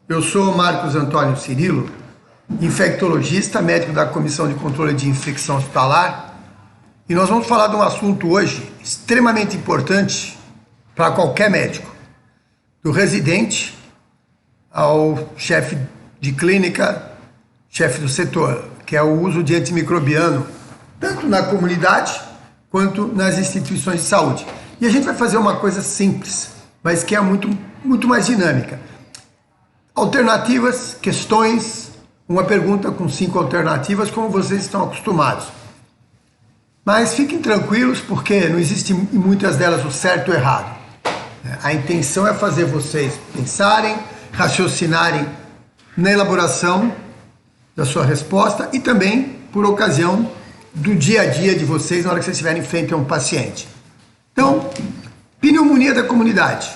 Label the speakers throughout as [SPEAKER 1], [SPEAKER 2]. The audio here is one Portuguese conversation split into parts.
[SPEAKER 1] Eu sou Marcos Antônio Cirilo, infectologista, médico da Comissão de Controle de Infecção Hospitalar, e nós vamos falar de um assunto hoje extremamente importante para qualquer médico, do residente ao chefe de clínica, chefe do setor, que é o uso de antimicrobiano, tanto na comunidade quanto nas instituições de saúde. E a gente vai fazer uma coisa simples, mas que é muito mais dinâmica. Alternativas, questões, uma pergunta com 5 alternativas, como vocês estão acostumados. Mas fiquem tranquilos, porque não existe em muitas delas o certo ou errado. A intenção é fazer vocês pensarem, raciocinarem na elaboração da sua resposta e também por ocasião do dia a dia de vocês na hora que vocês estiverem frente a um paciente. Então, pneumonia da comunidade.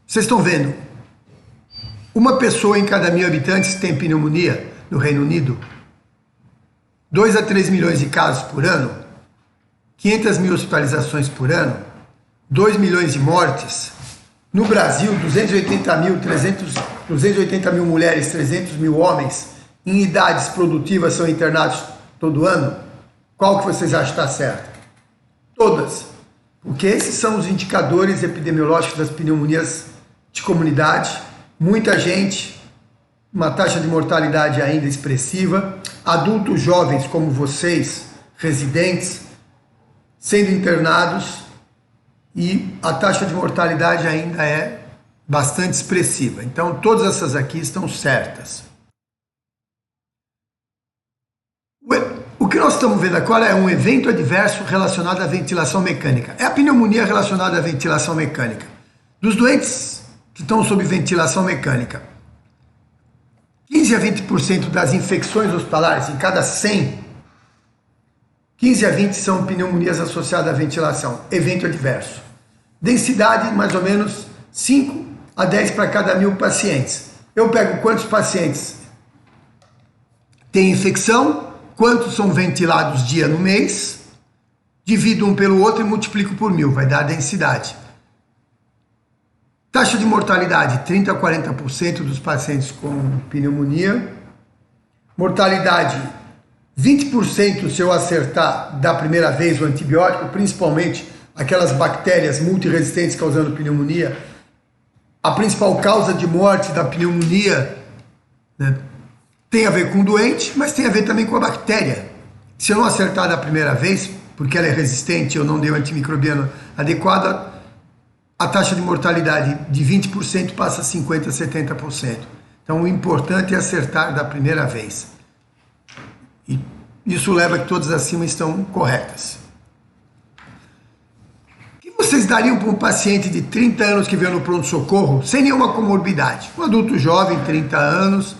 [SPEAKER 1] Vocês estão vendo? Uma pessoa em cada 1.000 habitantes tem pneumonia no Reino Unido. 2 a 3 milhões de casos por ano. 500 mil hospitalizações por ano. 2 milhões de mortes. No Brasil, 280 mil mulheres, 300 mil homens em idades produtivas são internados todo ano. Qual que vocês acham que está certo? Todas. Porque esses são os indicadores epidemiológicos das pneumonias de comunidade. Muita gente, uma taxa de mortalidade ainda expressiva, adultos jovens como vocês, residentes, sendo internados, e a taxa de mortalidade ainda é bastante expressiva. Então, todas essas aqui estão certas. O que nós estamos vendo agora é um evento adverso relacionado à ventilação mecânica. É a pneumonia relacionada à ventilação mecânica. Dos doentes que estão sob ventilação mecânica, 15 a 20% das infecções hospitalares, em cada 100, 15 a 20 são pneumonias associadas à ventilação, evento adverso. Densidade, mais ou menos 5 a 10 para cada 1.000 pacientes. Eu pego quantos pacientes têm infecção, quantos são ventilados dia no mês, divido um pelo outro e multiplico por 1.000, vai dar a densidade. Taxa de mortalidade, 30 a 40% dos pacientes com pneumonia. Mortalidade, 20% se eu acertar da primeira vez o antibiótico, principalmente aquelas bactérias multiresistentes causando pneumonia. A principal causa de morte da pneumonia, né, tem a ver com o doente, mas tem a ver também com a bactéria. Se eu não acertar da primeira vez, porque ela é resistente, eu não dei o antimicrobiano adequado, a taxa de mortalidade de 20% passa a 50% a 70%. Então, o importante é acertar da primeira vez. E isso leva a que todas acima estão corretas. O que vocês dariam para um paciente de 30 anos que veio no pronto-socorro sem nenhuma comorbidade? Um adulto jovem, 30 anos,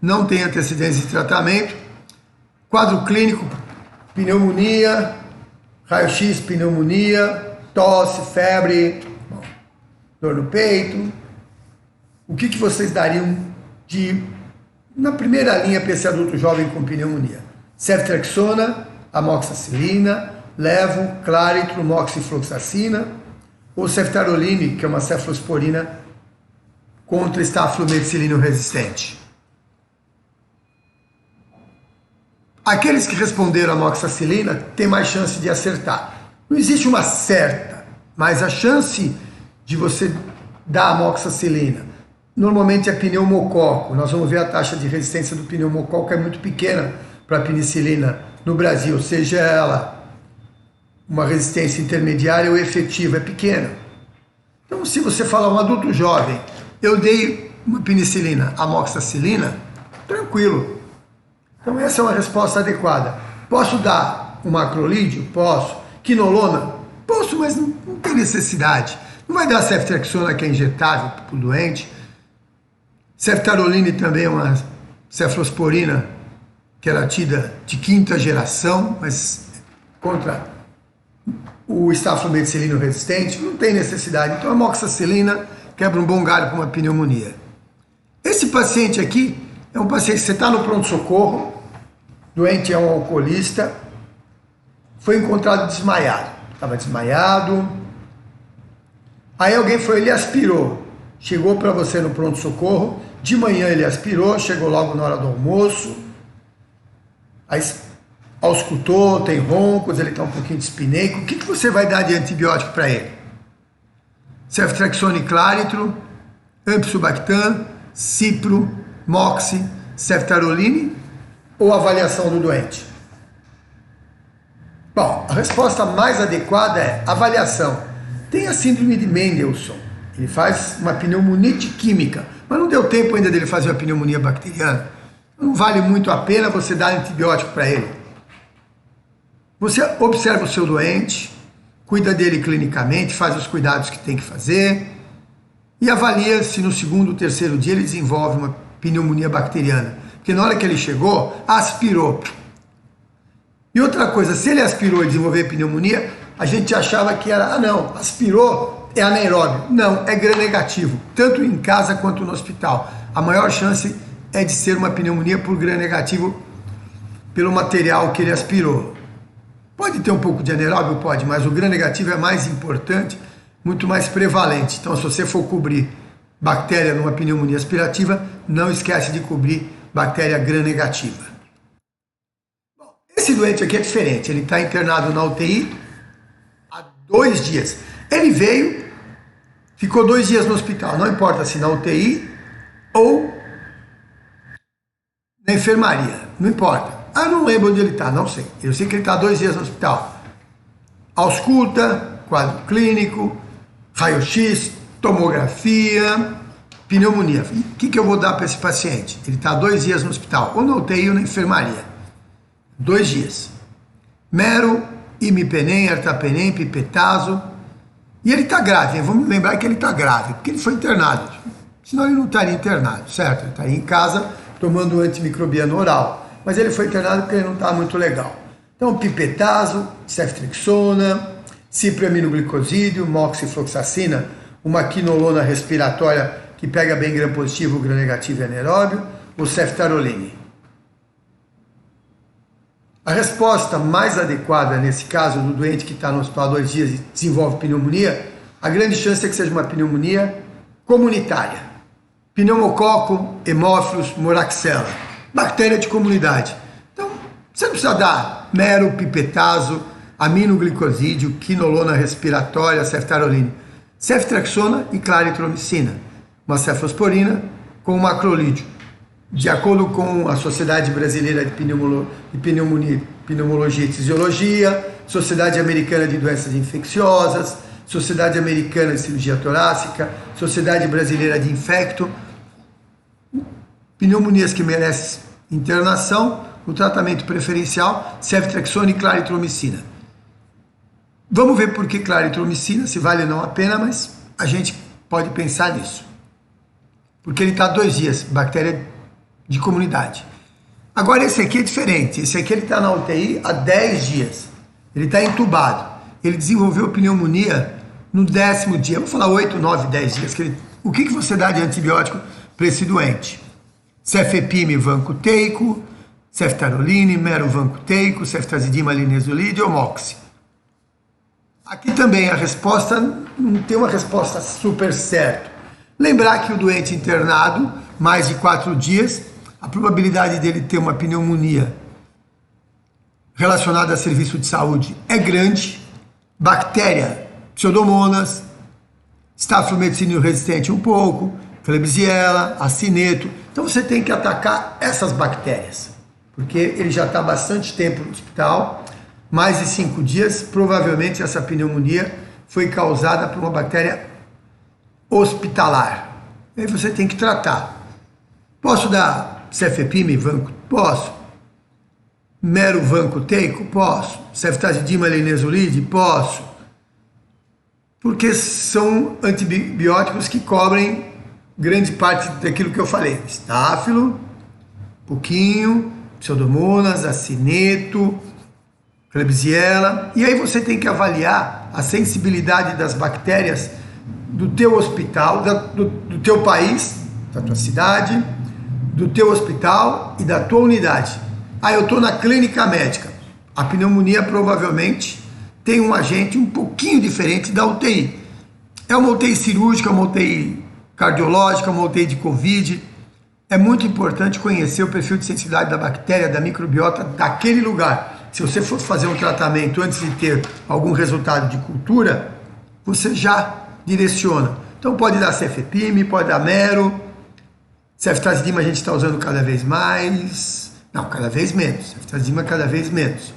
[SPEAKER 1] não tem antecedência de tratamento, quadro clínico, pneumonia, raio-x, pneumonia, tosse, febre, dor no peito. O que vocês dariam na primeira linha para esse adulto jovem com pneumonia? Ceftriaxona, amoxicilina, levo, claritro, moxifloxacina, ou ceftaroline, que é uma cefalosporina contra estafilomethicilino resistente. Aqueles que responderam a amoxicilina têm mais chance de acertar. Não existe uma certa, mas a chance de você dar amoxicilina normalmente é pneumococo. Nós vamos ver a taxa de resistência do pneumococo é muito pequena para a penicilina no Brasil, seja ela uma resistência intermediária ou efetiva, é pequena. Então, se você falar um adulto jovem, eu dei uma penicilina, amoxicilina, tranquilo. Então, essa é uma resposta adequada. Posso dar um macrolídeo? Posso. Quinolona? Posso, mas não tem necessidade. Não vai dar ceftriaxona, que é injetável para o doente. Ceftaroline também é uma cefalosporina que era tida de 5ª geração, mas contra o estafilomethicilino resistente, não tem necessidade. Então a amoxicilina quebra um bom galho para uma pneumonia. Esse paciente aqui é um paciente que você está no pronto-socorro, doente é um alcoolista, foi encontrado desmaiado. Estava desmaiado. Aí alguém foi, ele aspirou. chegou para você no pronto-socorro, de manhã ele aspirou, chegou logo na hora do almoço, aí auscultou, tem roncos, ele está um pouquinho dispineico. O que você vai dar de antibiótico para ele? Ceftriaxone Claritro, Ampicillobactam, Cipro, Moxi, Ceftaroline ou avaliação do doente? Bom, a resposta mais adequada é avaliação. Tem a síndrome de Mendelssohn, ele faz uma pneumonite química, mas não deu tempo ainda dele fazer uma pneumonia bacteriana. Não vale muito a pena você dar antibiótico para ele. Você observa o seu doente, cuida dele clinicamente, faz os cuidados que tem que fazer e avalia se no segundo ou terceiro dia ele desenvolve uma pneumonia bacteriana. Porque na hora que ele chegou, aspirou. E outra coisa, se ele aspirou e desenvolveu pneumonia, a gente achava que era, não, aspirou é anaeróbio. Não, é gram-negativo, tanto em casa quanto no hospital. A maior chance é de ser uma pneumonia por gram-negativo pelo material que ele aspirou. Pode ter um pouco de anaeróbio? Pode, mas o gram-negativo é mais importante, muito mais prevalente. Então, se você for cobrir bactéria numa pneumonia aspirativa, não esquece de cobrir bactéria gram-negativa. Esse doente aqui é diferente, ele está internado na UTI há 2 dias. Ele veio, ficou 2 dias no hospital, não importa se na UTI ou na enfermaria, não importa. Não lembro onde ele está, não sei. Eu sei que ele está 2 dias no hospital. Ausculta, quadro clínico, raio-x, tomografia, pneumonia. O que eu vou dar para esse paciente? Ele está 2 dias no hospital, ou na UTI ou na enfermaria. 2 dias. Mero, imipenem, ertapenem, pipetazo. E ele está grave, hein? Vamos lembrar que ele está grave, porque ele foi internado. Senão ele não estaria internado, certo? Ele estaria em casa tomando antimicrobiano oral. Mas ele foi internado porque ele não está muito legal. Então, pipetazo, ceftriaxona, cipraminoglicosídeo, moxifloxacina, uma quinolona respiratória que pega bem gram-positivo, gram-negativo e anaeróbio, ou ceftaroline. A resposta mais adequada nesse caso, do doente que está no hospital há 2 dias e desenvolve pneumonia, a grande chance é que seja uma pneumonia comunitária. Pneumococo, Haemophilus, Moraxella. Bactéria de comunidade. Então, você não precisa dar mero, pipetazo, aminoglicosídeo, quinolona respiratória, ceftaroline, ceftriaxona e claritromicina, uma cefalosporina com macrolídeo. De acordo com a Sociedade Brasileira de Pneumologia e Fisiologia, Sociedade Americana de Doenças Infecciosas, Sociedade Americana de Cirurgia Torácica, Sociedade Brasileira de Infecto, pneumonias que merecem internação, o tratamento preferencial, ceftriaxona e claritromicina. Vamos ver por que claritromicina, se vale ou não a pena, mas a gente pode pensar nisso. Porque ele está 2 dias, bactéria de comunidade. Agora esse aqui é diferente, esse aqui ele está na UTI há 10 dias, ele está entubado, ele desenvolveu pneumonia no 10º dia, vamos falar 8, 9, 10 dias. O que você dá de antibiótico para esse doente? Cefepime vancoteico, ceftaroline, merovancoteico, ceftazidima linezolide ou moxi. Aqui também a resposta não tem uma resposta super certa. Lembrar que o doente internado, mais de 4 dias, a probabilidade dele ter uma pneumonia relacionada a serviço de saúde é grande. Bactéria, Pseudomonas, Staphylococcus resistente um pouco, Klebsiella, acineto. Então você tem que atacar essas bactérias, porque ele já está bastante tempo no hospital, mais de 5 dias, provavelmente essa pneumonia foi causada por uma bactéria hospitalar. E aí você tem que tratar. Posso dar cefepime, vanco? Posso. Mero vancoteico? Posso. Ceftazidima linezolide? Posso. Porque são antibióticos que cobrem grande parte daquilo que eu falei. Estáfilo, pouquinho, Pseudomonas, acineto, Klebsiella. E aí você tem que avaliar a sensibilidade das bactérias do teu hospital, do teu país, da tua cidade, do teu hospital e da tua unidade. Eu estou na clínica médica. A pneumonia provavelmente tem um agente um pouquinho diferente da UTI. É uma UTI cirúrgica, uma UTI cardiológica, uma UTI de Covid. É muito importante conhecer o perfil de sensibilidade da bactéria, da microbiota daquele lugar. Se você for fazer um tratamento antes de ter algum resultado de cultura, você já direciona. Então pode dar cefepime, pode dar mero, ceftazidima a gente está usando cada vez mais, não, cada vez menos, ceftazidima cada vez menos.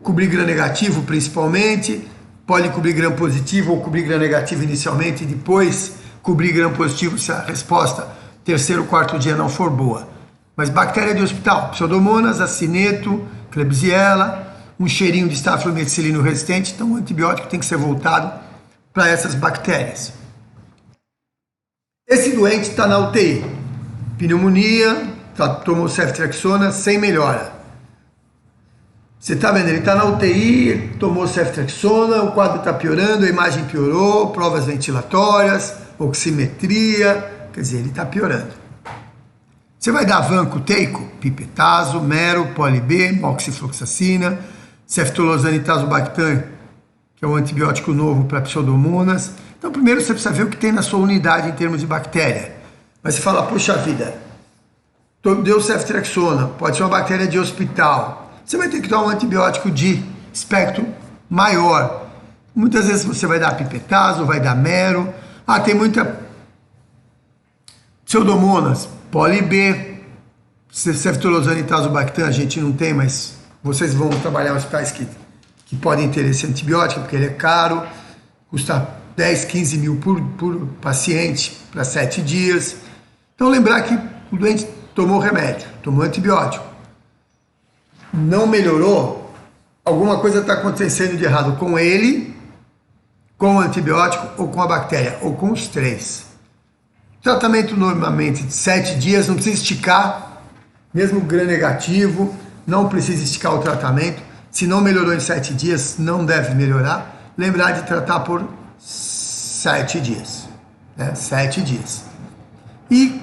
[SPEAKER 1] Cobrir gram negativo principalmente, pode cobrir gram positivo ou cobrir gram negativo inicialmente e depois cobrir gram positivo se a resposta terceiro, quarto dia não for boa. Mas bactéria de hospital, pseudomonas, acineto, klebsiella, um cheirinho de staphylometicillino resistente, então o antibiótico tem que ser voltado para essas bactérias. Esse doente está na UTI, pneumonia, tomou ceftriaxona sem melhora. Você está vendo, ele está na UTI, tomou ceftriaxona, o quadro está piorando, a imagem piorou, provas ventilatórias, oximetria, quer dizer, ele está piorando. Você vai dar vancoteico, pipetazo, mero, poli-B, moxifloxacina, ceftolozane-tazobactam, que é um antibiótico novo para pseudomonas. Então, primeiro você precisa ver o que tem na sua unidade em termos de bactéria. Mas você fala, poxa vida, deu ceftriaxona, pode ser uma bactéria de hospital. Você vai ter que dar um antibiótico de espectro maior. Muitas vezes você vai dar pipetazo, vai dar mero. Tem muita pseudomonas, poli-B, ceftolozane-tazobactam a gente não tem, mas vocês vão trabalhar em hospitais que podem ter esse antibiótico, porque ele é caro, custa 10, 15 mil por paciente para 7 dias. Então lembrar que o doente tomou remédio, tomou antibiótico, não melhorou, alguma coisa está acontecendo de errado com ele, com o antibiótico ou com a bactéria, ou com os três. Tratamento normalmente de 7 dias, não precisa esticar, mesmo gram negativo, não precisa esticar o tratamento. Se não melhorou em 7 dias, não deve melhorar. Lembrar de tratar por 7 dias, né? 7 dias. E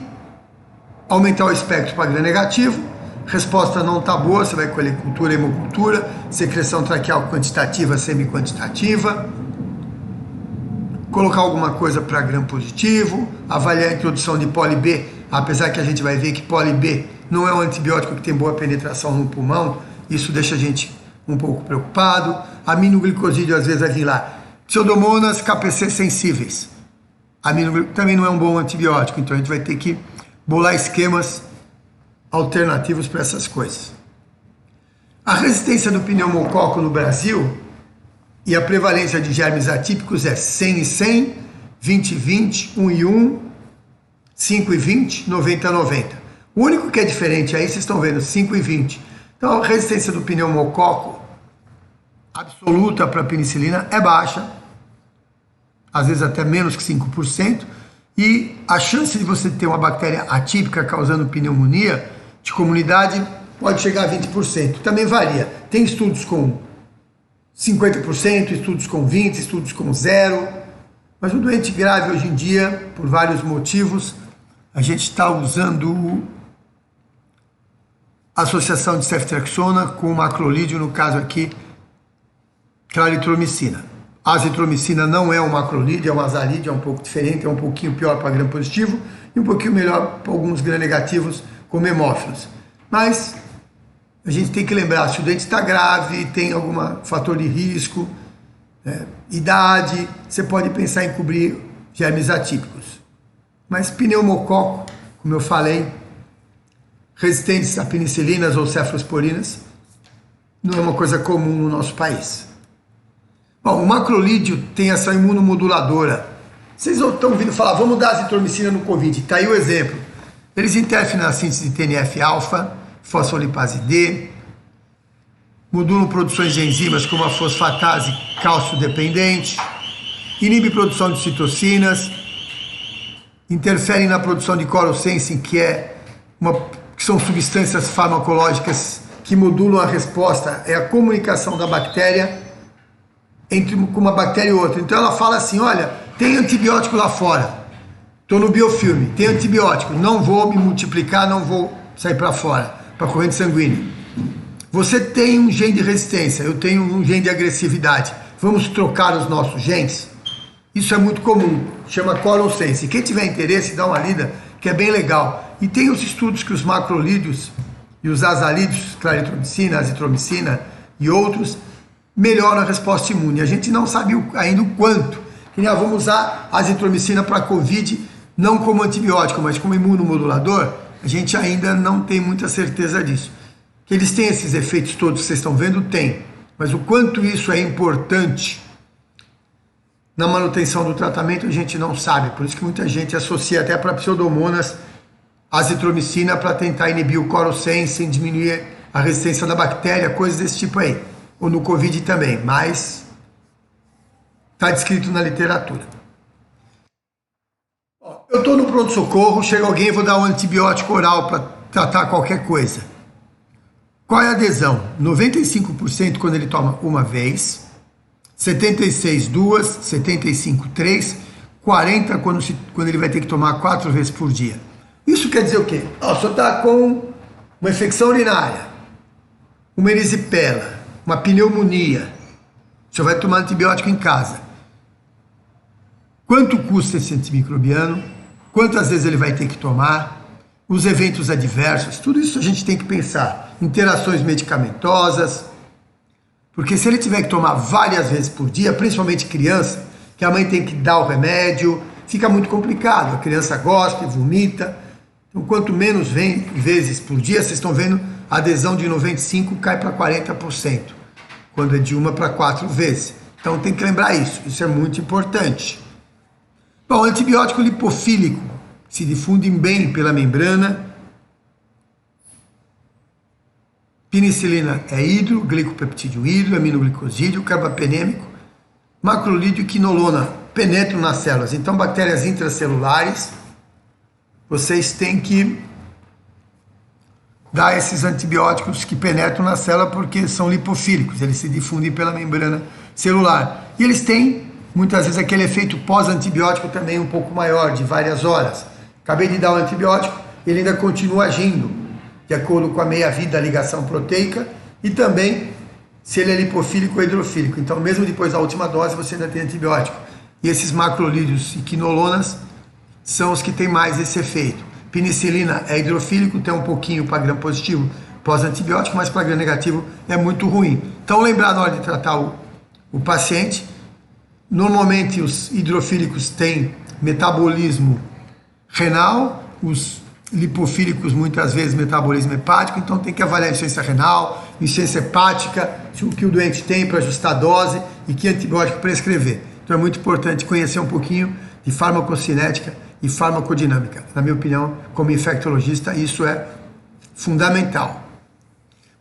[SPEAKER 1] aumentar o espectro para gram negativo, resposta não está boa, você vai colher cultura, hemocultura, secreção traqueal quantitativa, semi-quantitativa, colocar alguma coisa para gram positivo, avaliar a introdução de poli-B, apesar que a gente vai ver que poli-B não é um antibiótico que tem boa penetração no pulmão, isso deixa a gente um pouco preocupado. Aminoglicosídeo às vezes vai vir lá. Pseudomonas KPC sensíveis. Aminoglicosídeo também não é um bom antibiótico, então a gente vai ter que bolar esquemas alternativos para essas coisas. A resistência do pneumococo no Brasil e a prevalência de germes atípicos é 100 e 100, 20 e 20, 1 e 1, 5 e 20, 90 e 90. O único que é diferente aí, vocês estão vendo, 5 e 20. Então a resistência do pneumococo absoluta para a penicilina é baixa, às vezes até menos que 5%, e a chance de você ter uma bactéria atípica causando pneumonia de comunidade pode chegar a 20%. Também varia. Tem estudos com 50%, estudos com 20%, estudos com 0%. Mas o doente grave hoje em dia, por vários motivos, a gente está usando a associação de ceftriaxona com macrolídeo, no caso aqui, claritromicina. A azitromicina não é um macrolídeo, é um azalídeo, é um pouco diferente, é um pouquinho pior para gram positivo e um pouquinho melhor para alguns gram negativos, como hemófilos. Mas a gente tem que lembrar, se o doente está grave, tem algum fator de risco, idade, você pode pensar em cobrir germes atípicos. Mas pneumococo, como eu falei, resistentes a penicilinas ou cefalosporinas, não é uma coisa comum no nosso país. Bom, o macrolídeo tem ação imunomoduladora. Vocês estão ouvindo falar, vamos dar azitromicina no Covid. Está aí o exemplo. Eles interferem na síntese de TNF-alfa, fosfolipase D, modulam produções de enzimas como a fosfatase cálcio dependente, inibe produção de citocinas, interferem na produção de chlorosensing, que são substâncias farmacológicas que modulam a resposta, é a comunicação da bactéria entre uma bactéria e outra. Então ela fala assim, olha, tem antibiótico lá fora, estou no biofilme, tem antibiótico, não vou me multiplicar, não vou sair para fora, para a corrente sanguínea. Você tem um gene de resistência, eu tenho um gene de agressividade, vamos trocar os nossos genes? Isso é muito comum, chama Coral Sense. Quem tiver interesse, dá uma lida, que é bem legal. E tem os estudos que os macrolídeos e os azalídeos, claritromicina, azitromicina e outros, melhoram a resposta imune. A gente não sabe ainda o quanto. Vamos usar a azitromicina para a Covid, não como antibiótico, mas como imunomodulador. A gente ainda não tem muita certeza disso. Que eles têm esses efeitos todos que vocês estão vendo? Tem. Mas o quanto isso é importante na manutenção do tratamento, a gente não sabe. Por isso que muita gente associa até para pseudomonas a azitromicina para tentar inibir o Coral Sense, diminuir a resistência da bactéria, coisas desse tipo aí. Ou no Covid também, mas está descrito na literatura. Eu estou no pronto-socorro, chega alguém e vou dar um antibiótico oral para tratar qualquer coisa. Qual é a adesão? 95% quando ele toma uma vez, 76 duas, 75 três, 40 quando ele vai ter que tomar 4 vezes por dia. Isso quer dizer o quê? O senhor está com uma infecção urinária, uma erisipela, uma pneumonia. O senhor vai tomar antibiótico em casa. Quanto custa esse antimicrobiano? Quantas vezes ele vai ter que tomar? Os eventos adversos, tudo isso a gente tem que pensar. Interações medicamentosas, porque se ele tiver que tomar várias vezes por dia, principalmente criança, que a mãe tem que dar o remédio, fica muito complicado. A criança gosta e vomita. Então, quanto menos vezes por dia, vocês estão vendo, a adesão de 95% cai para 40%, quando é de 1 para 4 vezes. Então, tem que lembrar isso. Isso é muito importante. Bom, antibiótico lipofílico se difunde bem pela membrana. Penicilina é hidro, glicopeptídeo hidro, aminoglicosídeo, carbapenêmico, macrolídeo e quinolona penetram nas células. Então, bactérias intracelulares, vocês têm que dar esses antibióticos que penetram na célula porque são lipofílicos, eles se difundem pela membrana celular. E eles têm, muitas vezes, aquele efeito pós-antibiótico também um pouco maior, de várias horas. Acabei de dar o antibiótico, ele ainda continua agindo, de acordo com a meia-vida da ligação proteica, e também se ele é lipofílico ou hidrofílico. Então, mesmo depois da última dose, você ainda tem antibiótico. E esses macrolídeos e quinolonas são os que têm mais esse efeito. Penicilina é hidrofílico, tem um pouquinho para gram positivo pós-antibiótico, mas para gram negativo é muito ruim. Então, lembrar na hora de tratar o paciente, normalmente os hidrofílicos têm metabolismo renal, os lipofílicos muitas vezes metabolismo hepático, então tem que avaliar a insuficiência renal, insuficiência hepática, o que o doente tem para ajustar a dose e que antibiótico prescrever. Então é muito importante conhecer um pouquinho de farmacocinética e farmacodinâmica. Na minha opinião, como infectologista, isso é fundamental.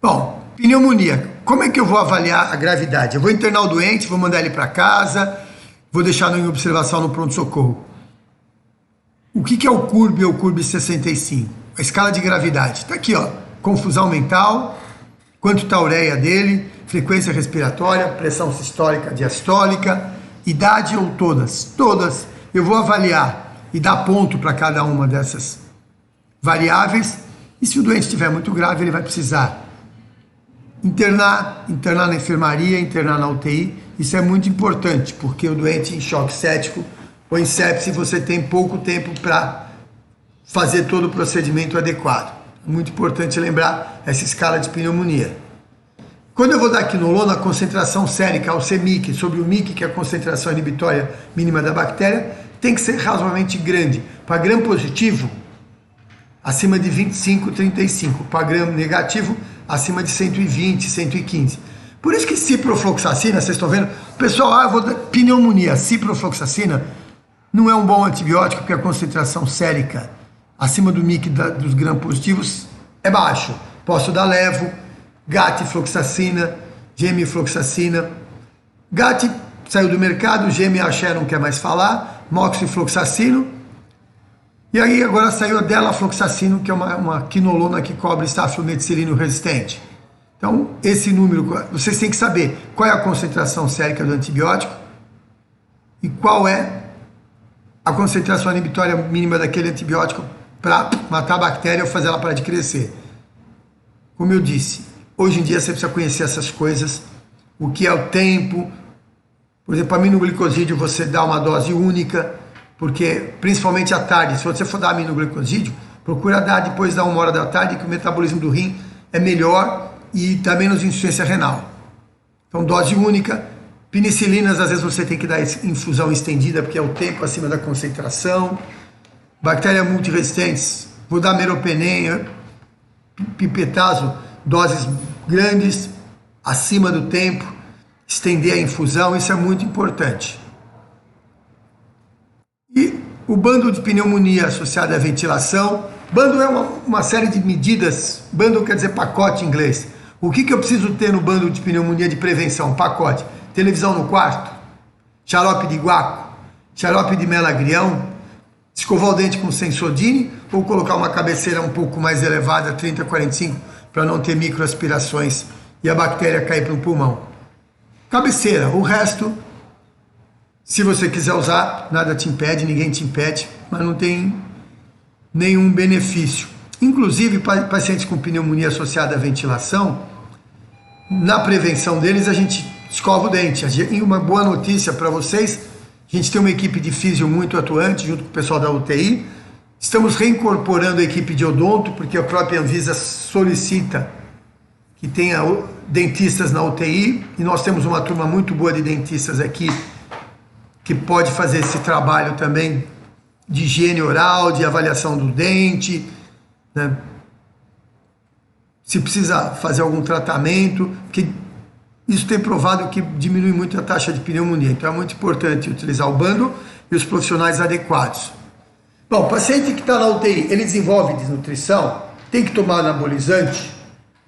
[SPEAKER 1] Bom, pneumonia. Como é que eu vou avaliar a gravidade? Eu vou internar o doente, vou mandar ele para casa, vou deixar em observação no pronto-socorro. O que é o CURB ou o CURB 65? A escala de gravidade. Está aqui, ó. Confusão mental, quanto está a ureia dele, frequência respiratória, pressão sistólica, diastólica, idade ou todas? Todas. Eu vou avaliar e dar ponto para cada uma dessas variáveis. E se o doente estiver muito grave, ele vai precisar internar na enfermaria, internar na UTI. Isso é muito importante, porque o doente em choque séptico ou em sepse, você tem pouco tempo para fazer todo o procedimento adequado. Muito importante lembrar essa escala de pneumonia. Quando eu vou dar quinolona, a concentração sérica, o CMIC, sobre o MIC, que é a concentração inibitória mínima da bactéria, tem que ser razoavelmente grande. Para gram positivo, acima de 25, 35. Para gram negativo, acima de 120, 115. Por isso que ciprofloxacina, vocês estão vendo? Pessoal, eu vou dar pneumonia. Ciprofloxacina não é um bom antibiótico porque a concentração sérica acima do MIC dos gram positivos é baixo. Posso dar levo, gatifloxacina, gemifloxacina. Gat saiu do mercado, gemi axé não quer mais falar, moxifloxacino. E aí agora saiu a delafloxacino, que é uma quinolona que cobre stafilomethicilino resistente. Então, esse número, vocês têm que saber qual é a concentração sérica do antibiótico e qual é a concentração inibitória mínima daquele antibiótico para matar a bactéria ou fazer ela parar de crescer. Como eu disse, hoje em dia você precisa conhecer essas coisas, o que é o tempo Por exemplo, aminoglicosídeo você dá uma dose única, porque principalmente à tarde, se você for dar aminoglicosídeo, procura dar depois da 1 hora da tarde, que o metabolismo do rim é melhor e dá menos insuficiência renal. Então, dose única. Penicilinas, às vezes você tem que dar infusão estendida, porque é o tempo acima da concentração. Bactérias multiresistentes, vou dar meropenem, pipetazo, doses grandes, acima do tempo, estender a infusão, isso é muito importante. E o bando de pneumonia associado à ventilação. Bando é uma série de medidas, bando quer dizer pacote em inglês. O que eu preciso ter no bando de pneumonia de prevenção? Pacote. Televisão no quarto, xarope de guaco, xarope de melagrião, escovar o dente com Sensodine ou colocar uma cabeceira um pouco mais elevada, 30, 45, para não ter microaspirações e a bactéria cair para o pulmão. Cabeceira, o resto, se você quiser usar, nada te impede, ninguém te impede, mas não tem nenhum benefício. Inclusive, pacientes com pneumonia associada à ventilação, na prevenção deles a gente escova o dente. E uma boa notícia para vocês, a gente tem uma equipe de físio muito atuante, junto com o pessoal da UTI. Estamos reincorporando a equipe de odonto, porque a própria Anvisa solicita que tenha dentistas na UTI, e nós temos uma turma muito boa de dentistas aqui, que pode fazer esse trabalho também de higiene oral, de avaliação do dente, né? Se precisa fazer algum tratamento, que isso tem provado que diminui muito a taxa de pneumonia. Então é muito importante utilizar o bando e os profissionais adequados. Bom, o paciente que está na UTI, ele desenvolve desnutrição, tem que tomar anabolizante,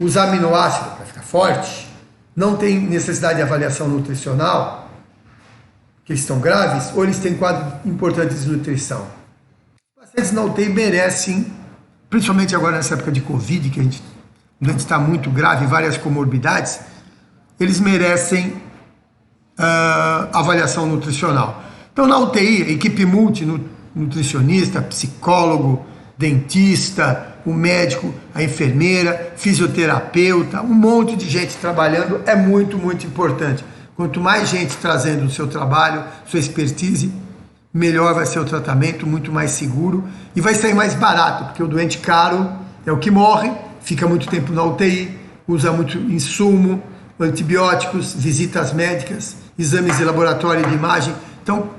[SPEAKER 1] usar aminoácido para ficar forte, não tem necessidade de avaliação nutricional, que eles estão graves, ou eles têm quadro importante de desnutrição. Os pacientes na UTI merecem, principalmente agora nessa época de Covid, que o doente está muito grave, várias comorbidades, eles merecem avaliação nutricional. Então, na UTI, a equipe multinutricionista, psicólogo, dentista, o médico, a enfermeira, fisioterapeuta, um monte de gente trabalhando é muito, muito importante. Quanto mais gente trazendo o seu trabalho, sua expertise, melhor vai ser o tratamento, muito mais seguro e vai sair mais barato, porque o doente caro é o que morre, fica muito tempo na UTI, usa muito insumo, antibióticos, visitas médicas, exames de laboratório de imagem. Então,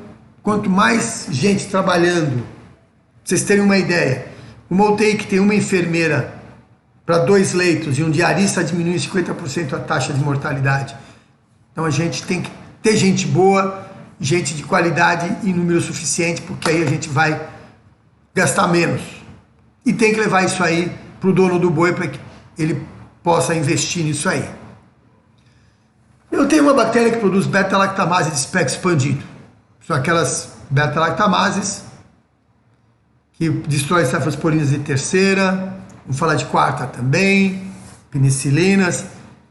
[SPEAKER 1] quanto mais gente trabalhando, pra vocês terem uma ideia, uma UTI que tem uma enfermeira para 2 leitos e um diarista diminui 50% a taxa de mortalidade. Então a gente tem que ter gente boa, gente de qualidade em número suficiente, porque aí a gente vai gastar menos. E tem que levar isso aí para o dono do boi para que ele possa investir nisso aí. Eu tenho uma bactéria que produz beta-lactamase de espectro expandido. São aquelas beta-lactamases que destrói cefalosporinas de terceira, vou falar de quarta também, penicilinas. O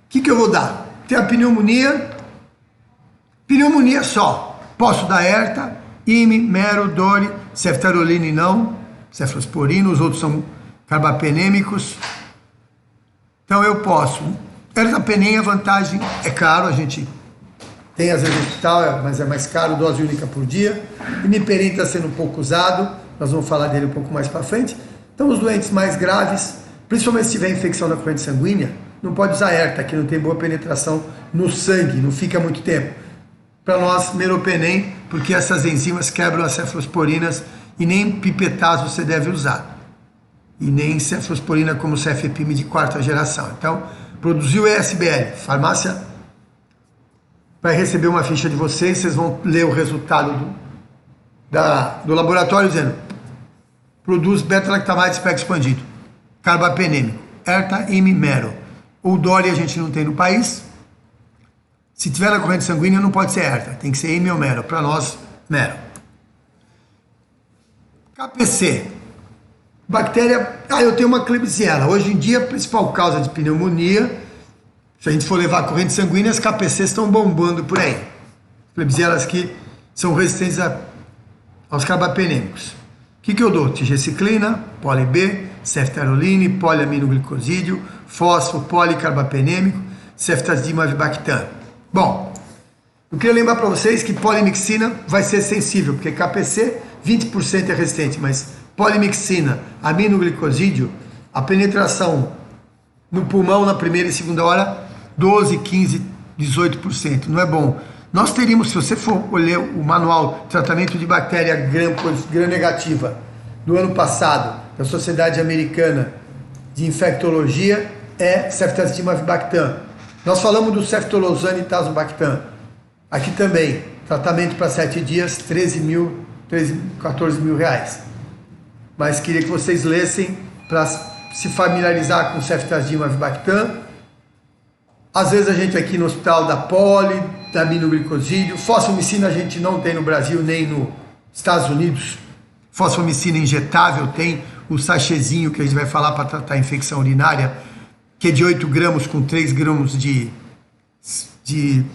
[SPEAKER 1] que eu vou dar? Tem a pneumonia só. Posso dar erta, IME, mero, dori, ceftaroline não, cefalosporina, os outros são carbapenêmicos. Então eu posso. Ertapenem, a vantagem é caro, a gente tem às vezes hospital, mas é mais caro, dose única por dia. Imiperim está sendo um pouco usado, nós vamos falar dele um pouco mais para frente. Então os doentes mais graves, principalmente se tiver infecção na corrente sanguínea, não pode usar erta, que não tem boa penetração no sangue, não fica muito tempo. Para nós, meropenem, porque essas enzimas quebram as cefalosporinas e nem pipetazo você deve usar. E nem cefalosporina como cefepime de 4ª geração. Então, produziu ESBL, farmácia vai receber uma ficha de vocês, vocês vão ler o resultado do laboratório dizendo produz beta-lactamase de espectro expandido, carbapenêmico, erta, IME, mero. O DORI a gente não tem no país. Se tiver na corrente sanguínea não pode ser erta, tem que ser IME ou mero, para nós, mero. KPC, bactéria, eu tenho uma Klebsiella. Hoje em dia, a principal causa de pneumonia, se a gente for levar a corrente sanguínea, as KPCs estão bombando por aí. Klebsiellas que são resistentes aos carbapenêmicos. O que eu dou? Tigeciclina, poli-B, ceftaroline, poliaminoglicosídeo, fósforo, policarbapenêmico, ceftazidime avibactam. Bom, Eu queria lembrar para vocês que polimixina vai ser sensível, porque KPC 20% é resistente, mas polimixina, aminoglicosídeo, a penetração no pulmão na primeira e segunda hora, 12, 15, 18%. Não é bom. Nós teríamos, se você for olhar o manual tratamento de bactéria gram-negativa do ano passado, da Sociedade Americana de Infectologia, é ceftazidime avibactam. Nós falamos do ceftolozane e tazobactam. Aqui também, tratamento para 7 dias, 14 mil reais. Mas queria que vocês lessem para se familiarizar com ceftazidime avibactam. Às vezes a gente aqui no hospital da poli, da aminoglicosídeo, fosfomicina a gente não tem no Brasil nem nos Estados Unidos. Fosfomicina injetável tem o sachêzinho que a gente vai falar para tratar a infecção urinária, que é de 8 gramas com 3 gramas de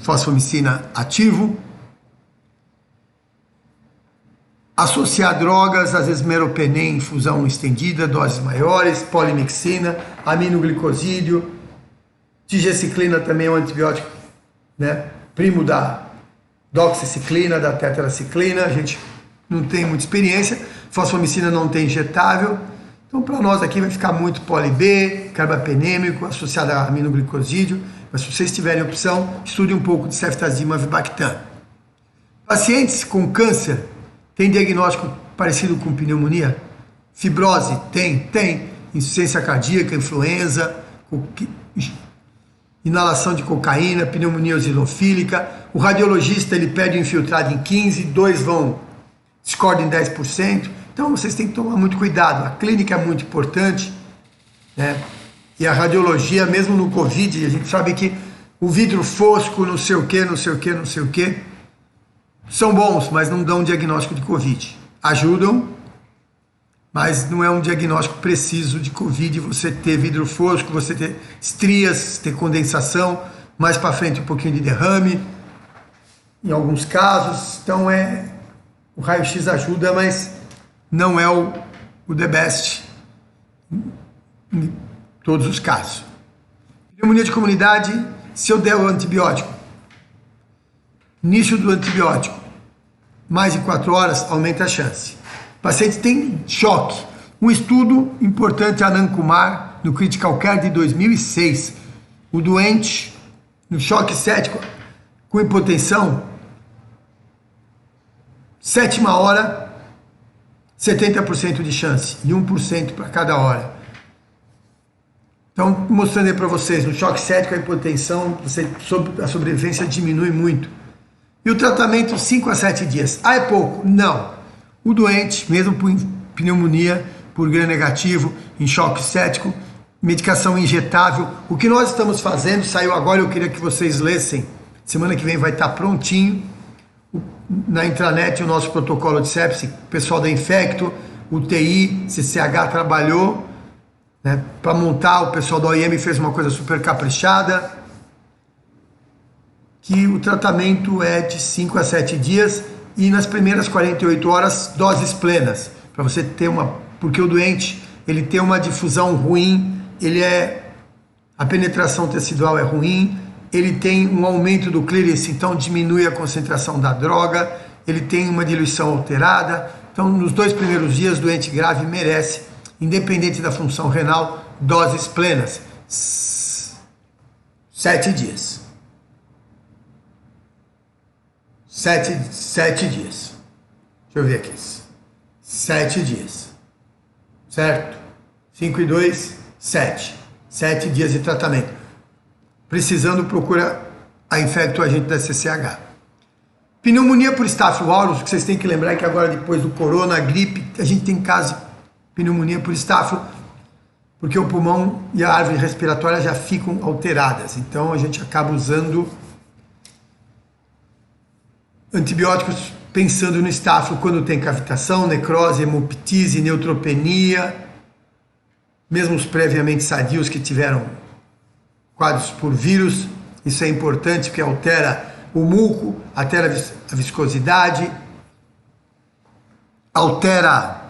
[SPEAKER 1] fosfomicina ativo. Associar drogas, às vezes meropenem, infusão estendida, doses maiores, polimixina, aminoglicosídeo, tigeciclina também é um antibiótico, né? Primo da doxiciclina, da tetraciclina, a gente não tem muita experiência, fosfomicina não tem injetável, então para nós aqui vai ficar muito poli B, carbapenêmico, associado a aminoglicosídeo, mas se vocês tiverem opção, estude um pouco de ceftazidime avibactam. Pacientes com câncer têm diagnóstico parecido com pneumonia? Fibrose? Tem. Insuficiência cardíaca, influenza, inalação de cocaína, pneumonia eosinofílica. O radiologista ele pede um infiltrado em 15, 2 vão discordam em 10%. Então vocês têm que tomar muito cuidado. A clínica é muito importante, né? E a radiologia, mesmo no Covid, a gente sabe que o vidro fosco, não sei o que, são bons, mas não dão diagnóstico de Covid. Ajudam, mas não é um diagnóstico preciso de Covid, você ter vidro fosco, você ter estrias, ter condensação, mais para frente um pouquinho de derrame, em alguns casos. Então o raio-x ajuda, mas não é o the best em todos os casos. Pneumonia de comunidade, se eu der o antibiótico, início do antibiótico, mais de 4 horas, aumenta a chance. O paciente tem choque. Um estudo importante, Anand Kumar, no Critical Care de 2006, o doente no choque séptico com hipotensão, 7ª hora, 70% de chance e 1% para cada hora. Então, mostrando aí para vocês, no choque séptico a hipotensão, a sobrevivência diminui muito. E o tratamento 5 a 7 dias. Ah, é pouco? Não. O doente, mesmo por pneumonia, por gram negativo, em choque séptico, medicação injetável. O que nós estamos fazendo, saiu agora, eu queria que vocês lessem. Semana que vem vai estar prontinho. Na intranet o nosso protocolo de sepse, o pessoal da Infecto, UTI, CCH trabalhou, né, para montar. O pessoal da OIM fez uma coisa super caprichada, que o tratamento é de 5 a 7 dias e nas primeiras 48 horas doses plenas, para você ter porque o doente ele tem uma difusão ruim, a penetração tecidual é ruim, ele tem um aumento do clearance, então diminui a concentração da droga, ele tem uma diluição alterada. Então, nos 2 primeiros dias, o doente grave merece, independente da função renal, doses plenas. 7 dias. 7 dias. Deixa eu ver aqui. 7 dias. Certo? 5 e 2, 7. 7 dias de tratamento. Precisando, procura a Infecto, agente da CCH. Pneumonia por Staphylococcus aureus, o que vocês têm que lembrar é que agora, depois do corona, a gripe, a gente tem caso de pneumonia por Staphylococcus, porque o pulmão e a árvore respiratória já ficam alteradas. Então, a gente acaba usando antibióticos pensando no Staphylococcus quando tem cavitação, necrose, hemoptise, neutropenia, mesmo os previamente sadios que tiveram quadros por vírus. Isso é importante porque altera o muco, altera a viscosidade, altera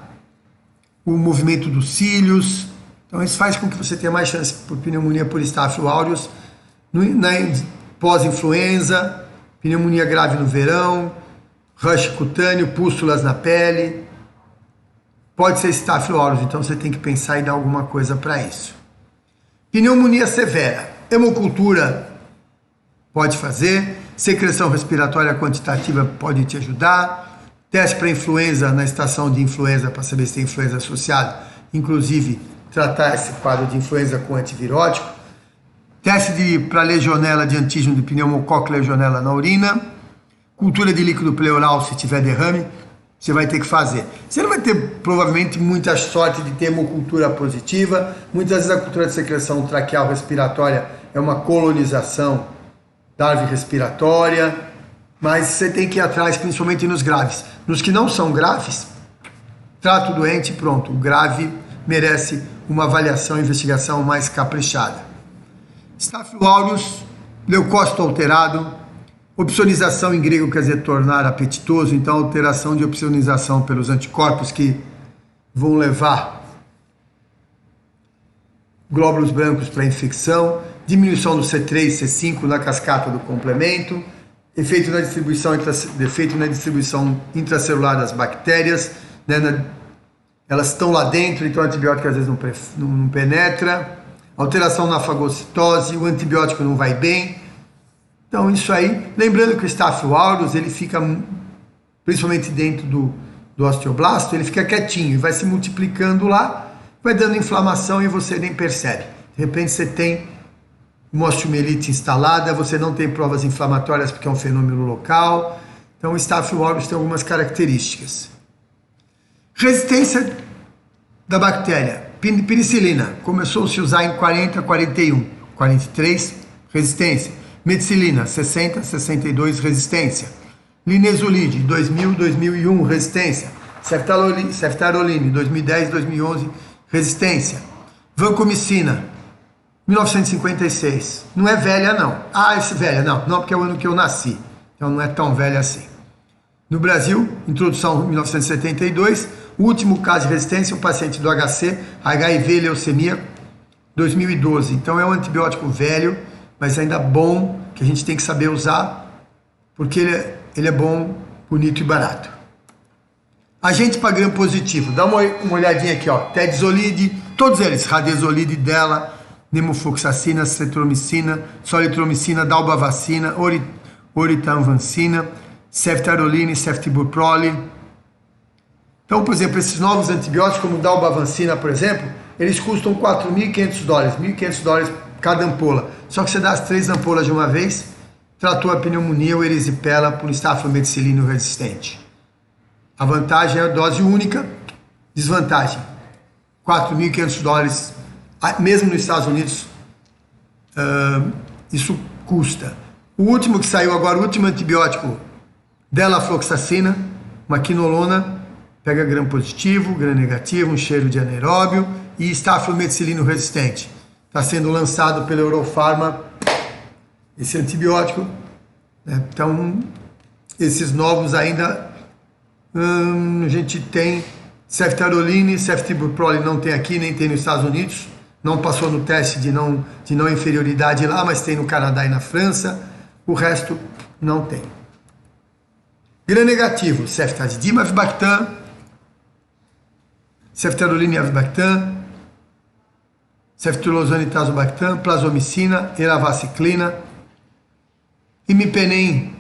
[SPEAKER 1] o movimento dos cílios. Então isso faz com que você tenha mais chance por pneumonia por Staphylococcus aureus, na pós-influenza, pneumonia grave no verão, rush cutâneo, pústulas na pele. Pode ser Staphylo aureus, então você tem que pensar em dar alguma coisa para isso. Pneumonia severa, hemocultura pode fazer, secreção respiratória quantitativa pode te ajudar, teste para influenza na estação de influenza para saber se tem influenza associada, inclusive tratar esse quadro de influenza com antivirótico, teste para legionela de antígeno de pneumococo legionela na urina, cultura de líquido pleural se tiver derrame, você vai ter que fazer. Você não vai ter, provavelmente, muita sorte de ter hemocultura positiva. Muitas vezes a cultura de secreção traqueal respiratória é uma colonização da árvore respiratória, mas você tem que ir atrás, principalmente nos graves. Nos que não são graves, trata o doente e pronto. O grave merece uma avaliação e investigação mais caprichada. Staphylo aureus, leucócito alterado. Opsonização em grego quer dizer tornar apetitoso, então alteração de opsonização pelos anticorpos que vão levar glóbulos brancos para infecção, diminuição do C3, C5 na cascata do complemento, defeito na distribuição intracelular das bactérias, né, elas estão lá dentro, então o antibiótico às vezes não penetra, alteração na fagocitose, o antibiótico não vai bem. Então, isso aí, lembrando que o Staphylo aureus, ele fica, principalmente dentro do osteoblasto, ele fica quietinho e vai se multiplicando lá, vai dando inflamação e você nem percebe. De repente você tem uma osteomielite instalada, você não tem provas inflamatórias porque é um fenômeno local. Então, o Staphylo aureus tem algumas características. Resistência da bactéria. Penicilina, começou a se usar em 40, 41. 43, resistência. Meticilina, 60, 62, resistência. Linezolide, 2000, 2001, resistência. Ceftaroline, 2010, 2011, resistência. Vancomicina, 1956. Não é velha, não. Ah, esse velha, não, porque é o ano que eu nasci. Então não é tão velha assim. No Brasil, introdução em 1972. O último caso de resistência, um paciente do HC, HIV, leucemia, 2012. Então é um antibiótico velho, mas ainda bom, que a gente tem que saber usar, porque ele é bom, bonito e barato. Agente para gram positivo, dá uma olhadinha aqui, ó, tedizolide, todos eles, radesolide dela, nemofloxacina, cetromicina, solitromicina, dalbavacina, oritamvancina, ceftaroline, ceftibuprole. Então, por exemplo, esses novos antibióticos, como dalbavancina, por exemplo, eles custam $4.500, $1.500 cada ampola. Só que você dá as 3 ampolas de uma vez, tratou a pneumonia ou erisipela por estafilometicilino resistente. A vantagem é a dose única, desvantagem, $4.500, mesmo nos Estados Unidos, isso custa. O último que saiu agora, o último antibiótico, delafloxacina, uma quinolona, pega gram positivo, gram negativo, um cheiro de anaeróbio e estafilometicilino resistente. Está sendo lançado pela Eurofarma esse antibiótico, né? Então, esses novos ainda, a gente tem ceftaroline, ceftibuprole não tem aqui, nem tem nos Estados Unidos, não passou no teste de não inferioridade lá, mas tem no Canadá e na França, o resto não tem. Gram negativo, ceftazidime avibactam, ceftaroline avibactam, ceftriaxone tazobactam, plazomicina, eravaciclina, imipenem,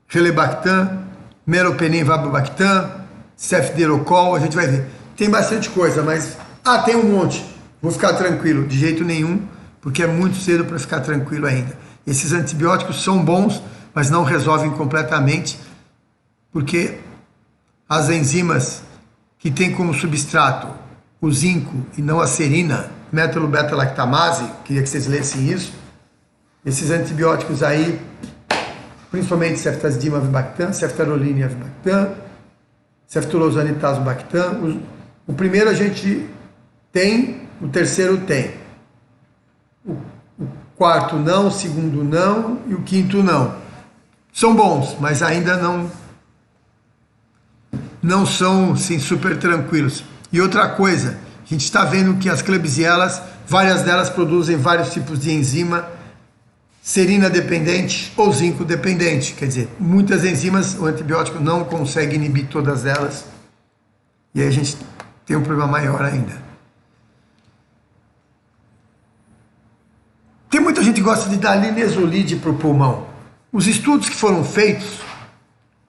[SPEAKER 1] relebactam, meropenem, vabobactam, cefderocol, a gente vai ver. Tem bastante coisa, mas tem um monte. Vou ficar tranquilo, de jeito nenhum, porque é muito cedo para ficar tranquilo ainda. Esses antibióticos são bons, mas não resolvem completamente, porque as enzimas que têm como substrato o zinco e não a serina, metilo-beta-lactamase, queria que vocês lessem isso. Esses antibióticos aí, principalmente ceftazidime avibactam, ceftaroline avibactam, ceftriaxone tazobactam. O primeiro a gente tem, o terceiro tem. O quarto não, o segundo não e o quinto não. São bons, mas ainda não são assim, super tranquilos. E outra coisa, a gente está vendo que as Klebsielas, várias delas produzem vários tipos de enzima serina dependente ou zinco dependente. Quer dizer, muitas enzimas o antibiótico não consegue inibir todas elas. E aí a gente tem um problema maior ainda. Tem muita gente que gosta de dar linezolide para o pulmão. Os estudos que foram feitos,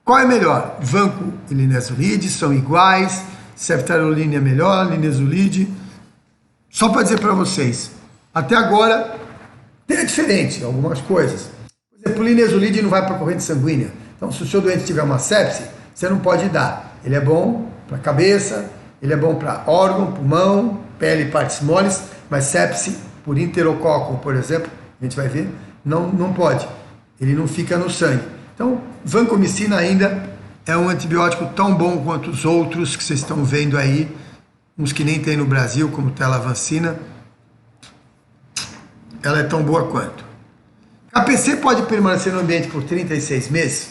[SPEAKER 1] qual é melhor? Vanco e linezolide são iguais, ceftaroline é melhor, linezolide. Só para dizer para vocês, até agora tem diferente algumas coisas. Por exemplo, o linezolide não vai para a corrente sanguínea. Então, se o seu doente tiver uma sepse, você não pode dar. Ele é bom para a cabeça, ele é bom para órgão, pulmão, pele e partes moles, mas sepse por enterococo, por exemplo, a gente vai ver, não pode. Ele não fica no sangue. Então, vancomicina ainda é um antibiótico tão bom quanto os outros que vocês estão vendo aí, uns que nem tem no Brasil, como telavancina. Ela é tão boa quanto. KPC pode permanecer no ambiente por 36 meses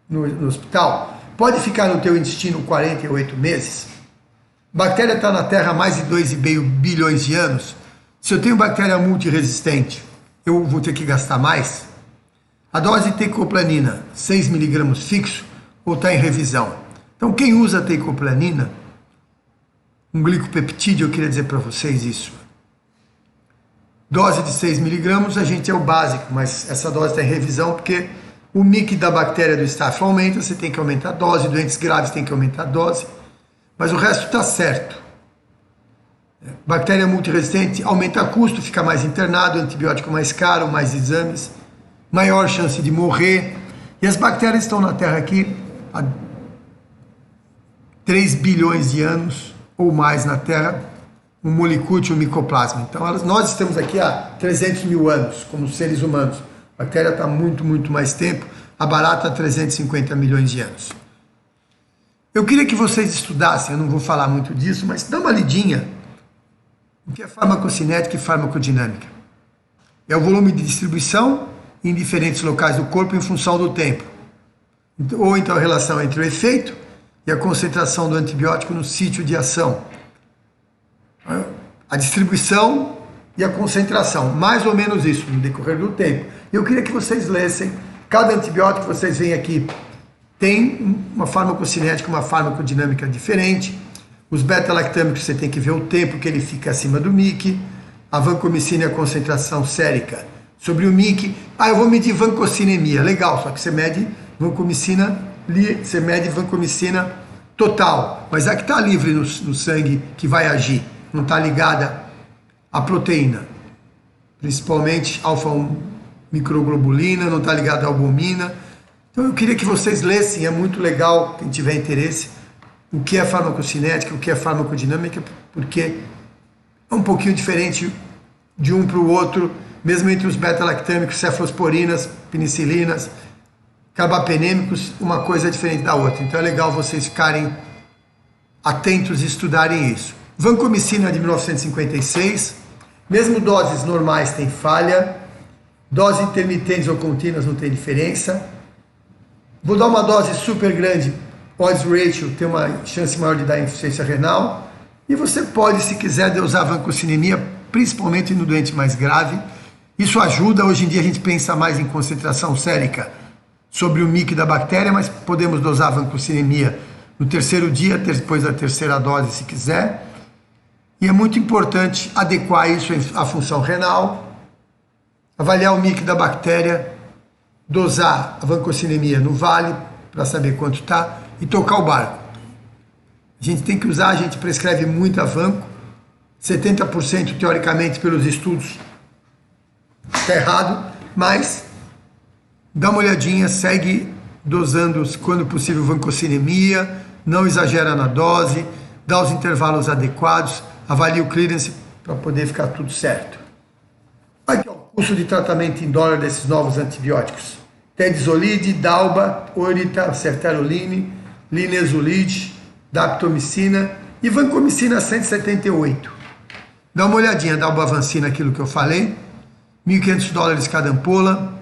[SPEAKER 1] no hospital. Pode ficar no teu intestino 48 meses. A bactéria está na Terra há mais de 2,5 bilhões de anos. Se eu tenho bactéria multiresistente, eu vou ter que gastar mais? A dose de teicoplanina, 6 mg fixo, ou está em revisão? Então, quem usa teicoplanina, um glicopeptídeo, eu queria dizer para vocês isso. Dose de 6 mg, a gente é o básico, mas essa dose está em revisão porque o MIC da bactéria do Staph aumenta, você tem que aumentar a dose, doentes graves tem que aumentar a dose, mas o resto está certo. Bactéria multiresistente aumenta custo, fica mais internado, antibiótico mais caro, mais exames, maior chance de morrer. E as bactérias estão na Terra aqui há 3 bilhões de anos ou mais na Terra, um molicútio, um micoplasma. Então nós estamos aqui há 300 mil anos, como seres humanos. A bactéria está muito mais tempo, a barata há 350 milhões de anos. Eu queria que vocês estudassem, eu não vou falar muito disso, mas dá uma lidinha. O que é farmacocinética e farmacodinâmica? É o volume de distribuição em diferentes locais do corpo em função do tempo. Ou então a relação entre o efeito e a concentração do antibiótico no sítio de ação. A distribuição e a concentração, mais ou menos isso, no decorrer do tempo. Eu queria que vocês lessem, cada antibiótico que vocês veem aqui tem uma farmacocinética, uma farmacodinâmica diferente. Os beta-lactâmicos, você tem que ver o tempo que ele fica acima do MIC. A vancomicina é a concentração sérica sobre o MIC. Eu vou medir vancocinemia. Legal, só que você mede vancomicina, você mede vancomicina total. Mas a que está livre no sangue que vai agir, não está ligada à proteína. Principalmente alfa-1 microglobulina, não está ligada à albumina. Então eu queria que vocês lessem, é muito legal, quem tiver interesse, o que é farmacocinética, o que é farmacodinâmica, porque é um pouquinho diferente de um para o outro, mesmo entre os beta-lactâmicos, cefalosporinas, penicilinas, carbapenêmicos, uma coisa é diferente da outra. Então é legal vocês ficarem atentos e estudarem isso. Vancomicina de 1956, mesmo doses normais tem falha, doses intermitentes ou contínuas não tem diferença. Vou dar uma dose super grande, odds ratio tem uma chance maior de dar insuficiência renal, e você pode, se quiser, usar vancocinemia, principalmente no doente mais grave. Isso ajuda, hoje em dia a gente pensa mais em concentração sérica sobre o MIC da bactéria, mas podemos dosar vancocinemia no terceiro dia, depois da terceira dose, se quiser. E é muito importante adequar isso à função renal, avaliar o MIC da bactéria, dosar a vancocinemia no vale, para saber quanto está, e tocar o barco. A gente tem que usar, a gente prescreve muita vanco, 70% teoricamente pelos estudos está errado, mas dá uma olhadinha, segue dosando quando possível vancocinemia, não exagera na dose, dá os intervalos adequados, avalia o clearance para poder ficar tudo certo. Aqui é o custo de tratamento em dólar desses novos antibióticos. Tedizolide, Dalba, Orita, Ceftaroline, Linezolide, Daptomicina e vancomicina 178. Dá uma olhadinha, Dalbavancina, aquilo que eu falei, $1.500 cada ampola.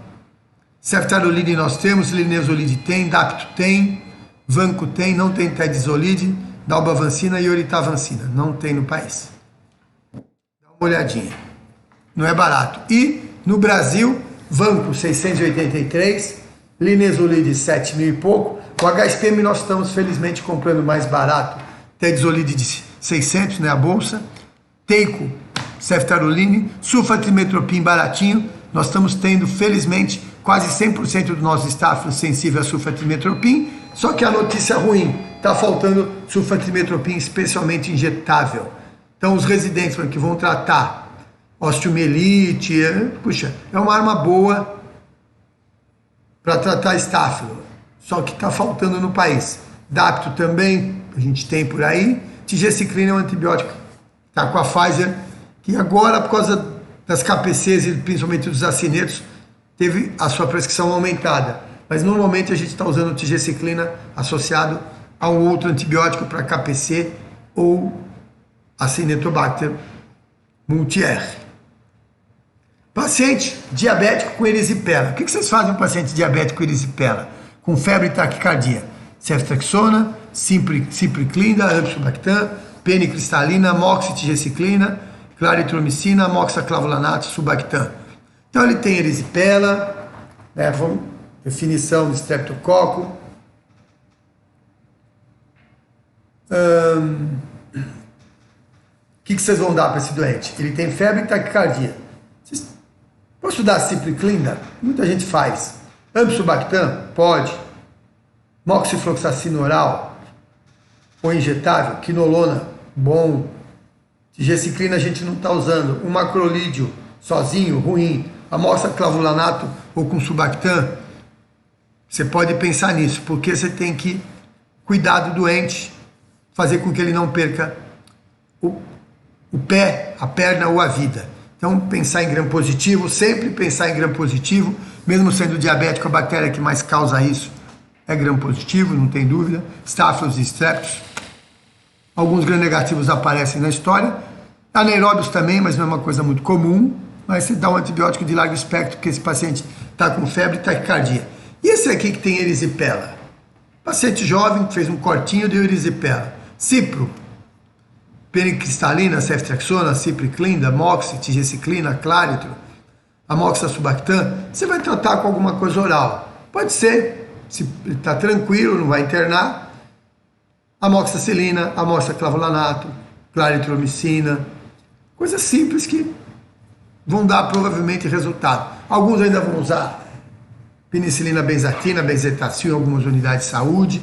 [SPEAKER 1] Ceftaroline nós temos, Linezolide tem, Dapto tem, Vanco tem, não tem Tedizolide, Dalbavancina e Oritavancina, não tem no país. Dá uma olhadinha, não é barato. E no Brasil, Vanco 683, Linezolid 7 mil e pouco. O HSPM nós estamos felizmente comprando mais barato, Tedizolid de 600, né, a bolsa. Teico, Ceftaroline, Sulfatrimetropin baratinho. Nós estamos tendo felizmente quase 100% do nosso staff sensível a sulfatrimetropin, só que a notícia ruim, está faltando sulfatrimetropin, especialmente injetável. Então os residentes que vão tratar osteomielite, puxa, é uma arma boa para tratar estáfilo, só que está faltando no país. Dapto também, a gente tem por aí. Tigecyclina é um antibiótico, está com a Pfizer, que agora, por causa das KPCs e principalmente dos acinetos, teve a sua prescrição aumentada. Mas normalmente a gente está usando tigecyclina associado a um outro antibiótico para KPC ou Acinetobacter multi-R. Paciente diabético com erisipela. O que vocês fazem com um paciente diabético com erisipela? Com febre e taquicardia? Ceftriaxona, Cipriclinda, Amsulbactam, penicristalina, moxitigecyclina, claritromicina, moxaclavulanato, Sulbactam. Então ele tem erisipela, né, definição de streptococo. O que vocês vão dar para esse doente? Ele tem febre e taquicardia. Posso dar Cipriclinda? Muita gente faz. Amsulbactam? Pode. Moxifloxacina oral ou injetável? Quinolona? Bom. Tigecyclina a gente não está usando. O macrolídeo sozinho? Ruim. Amoxiclavulanato ou com Sulbactam? Você pode pensar nisso, porque você tem que cuidar do doente, fazer com que ele não perca o pé, a perna ou a vida. Então, pensar em gram positivo, sempre pensar em gram positivo, mesmo sendo diabético, a bactéria que mais causa isso é gram positivo, não tem dúvida. Staphylos e Streptococcus. Alguns gram negativos aparecem na história. Anaeróbios também, mas não é uma coisa muito comum. Mas você dá um antibiótico de largo espectro, porque esse paciente está com febre e taquicardia. E esse aqui que tem erisipela? Paciente jovem que fez um cortinho de erisipela. Cipro, penicristalina, ceftriaxona, cipriclinda, moxi, tigecyclina, claritro, amoxicillin, você vai tratar com alguma coisa oral. Pode ser, se ele está tranquilo, não vai internar, amoxicilina, amoxiclavulanato, claritromicina, coisas simples que vão dar provavelmente resultado. Alguns ainda vão usar penicilina benzatina, benzetacil em algumas unidades de saúde.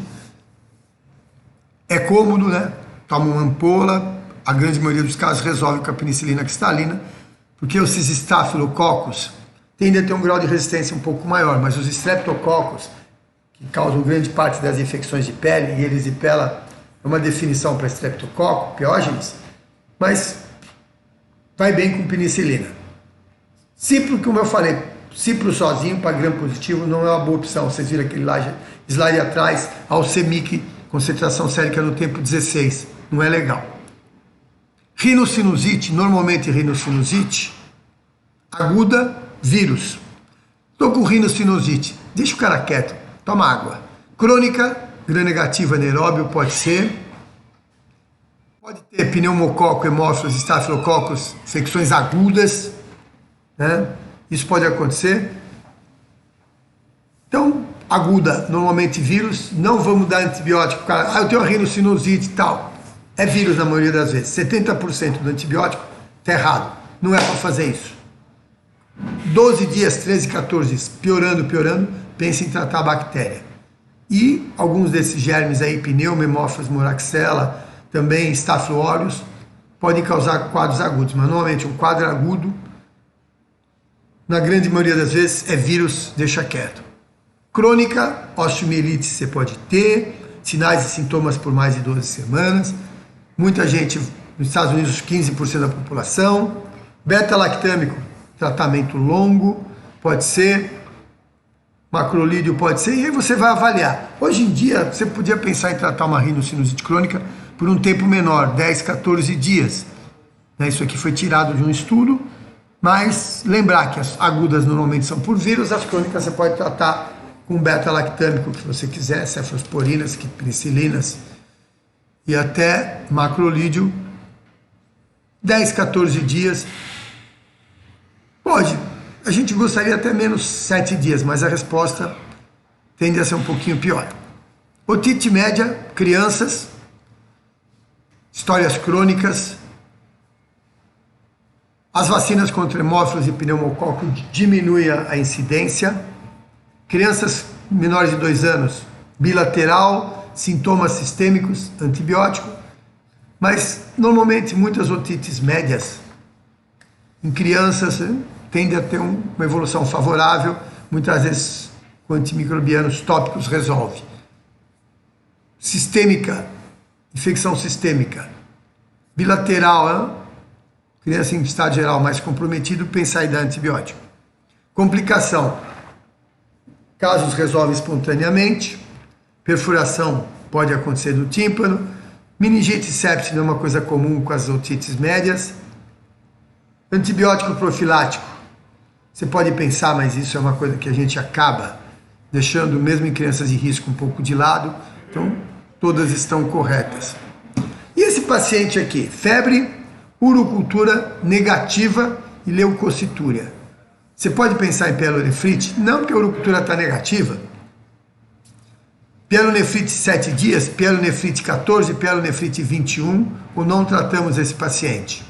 [SPEAKER 1] É cômodo, né? Toma uma ampola, a grande maioria dos casos resolve com a penicilina cristalina, porque esses estafilococos tendem a ter um grau de resistência um pouco maior, mas os streptococos, que causam grande parte das infecções de pele, e erisipela é uma definição para streptococo, piógenes, mas vai bem com penicilina. Cipro, como eu falei, cipro sozinho para gram positivo não é uma boa opção. Vocês viram aquele slide atrás, alcemic, concentração sérica no tempo 16, não é legal. Rinocinusite, normalmente rinocinusite aguda, vírus. Estou com rinocinusite, deixa o cara quieto, toma água. Crônica, gram negativo anaeróbio, pode ser. Pode ter pneumococo, hemófilos, estafilococos, infecções agudas, né? Isso pode acontecer. Então, aguda, normalmente vírus, não vamos dar antibiótico. Cara, eu tenho uma rinocinusite e tal. É vírus na maioria das vezes. 70% do antibiótico está errado. Não é para fazer isso. 12 dias, 13, 14 dias, piorando, pense em tratar a bactéria. E alguns desses germes aí, pneuma, hemófilos, moraxella, também Staphylo aureus, podem causar quadros agudos. Mas normalmente um quadro agudo, na grande maioria das vezes, é vírus, deixa quieto. Crônica, osteomielite você pode ter, sinais e sintomas por mais de 12 semanas. Muita gente, nos Estados Unidos, 15% da população. Beta-lactâmico, tratamento longo, pode ser. Macrolídeo pode ser, e aí você vai avaliar. Hoje em dia, você podia pensar em tratar uma rinocinusite crônica por um tempo menor, 10, 14 dias. Isso aqui foi tirado de um estudo, mas lembrar que as agudas normalmente são por vírus, as crônicas você pode tratar com beta-lactâmico, se você quiser, cefalosporinas, penicilinas e até macrolídeo, 10, 14 dias. Pode, A gente gostaria até menos 7 dias, mas a resposta tende a ser um pouquinho pior. Otite média, crianças, histórias crônicas, as vacinas contra hemófilos e pneumococo diminuem a incidência, crianças menores de 2 anos, bilateral, sintomas sistêmicos, antibiótico, mas normalmente muitas otites médias em crianças tendem a ter uma evolução favorável, muitas vezes com antimicrobianos tópicos resolve. Sistêmica, infecção sistêmica, bilateral, criança em estado geral mais comprometido, pensar em dar antibiótico. Complicação, casos resolvem espontaneamente, perfuração pode acontecer do tímpano, meningite sepsis não é uma coisa comum com as otites médias. Antibiótico profilático, você pode pensar, mas isso é uma coisa que a gente acaba deixando, mesmo em crianças de risco, um pouco de lado, então todas estão corretas. E esse paciente aqui, febre, urocultura negativa e leucocitúria. Você pode pensar em pielonefrite? Não, porque a urocultura está negativa. Pielonefrite 7 dias, pielonefrite 14, pielonefrite 21, ou não tratamos esse paciente.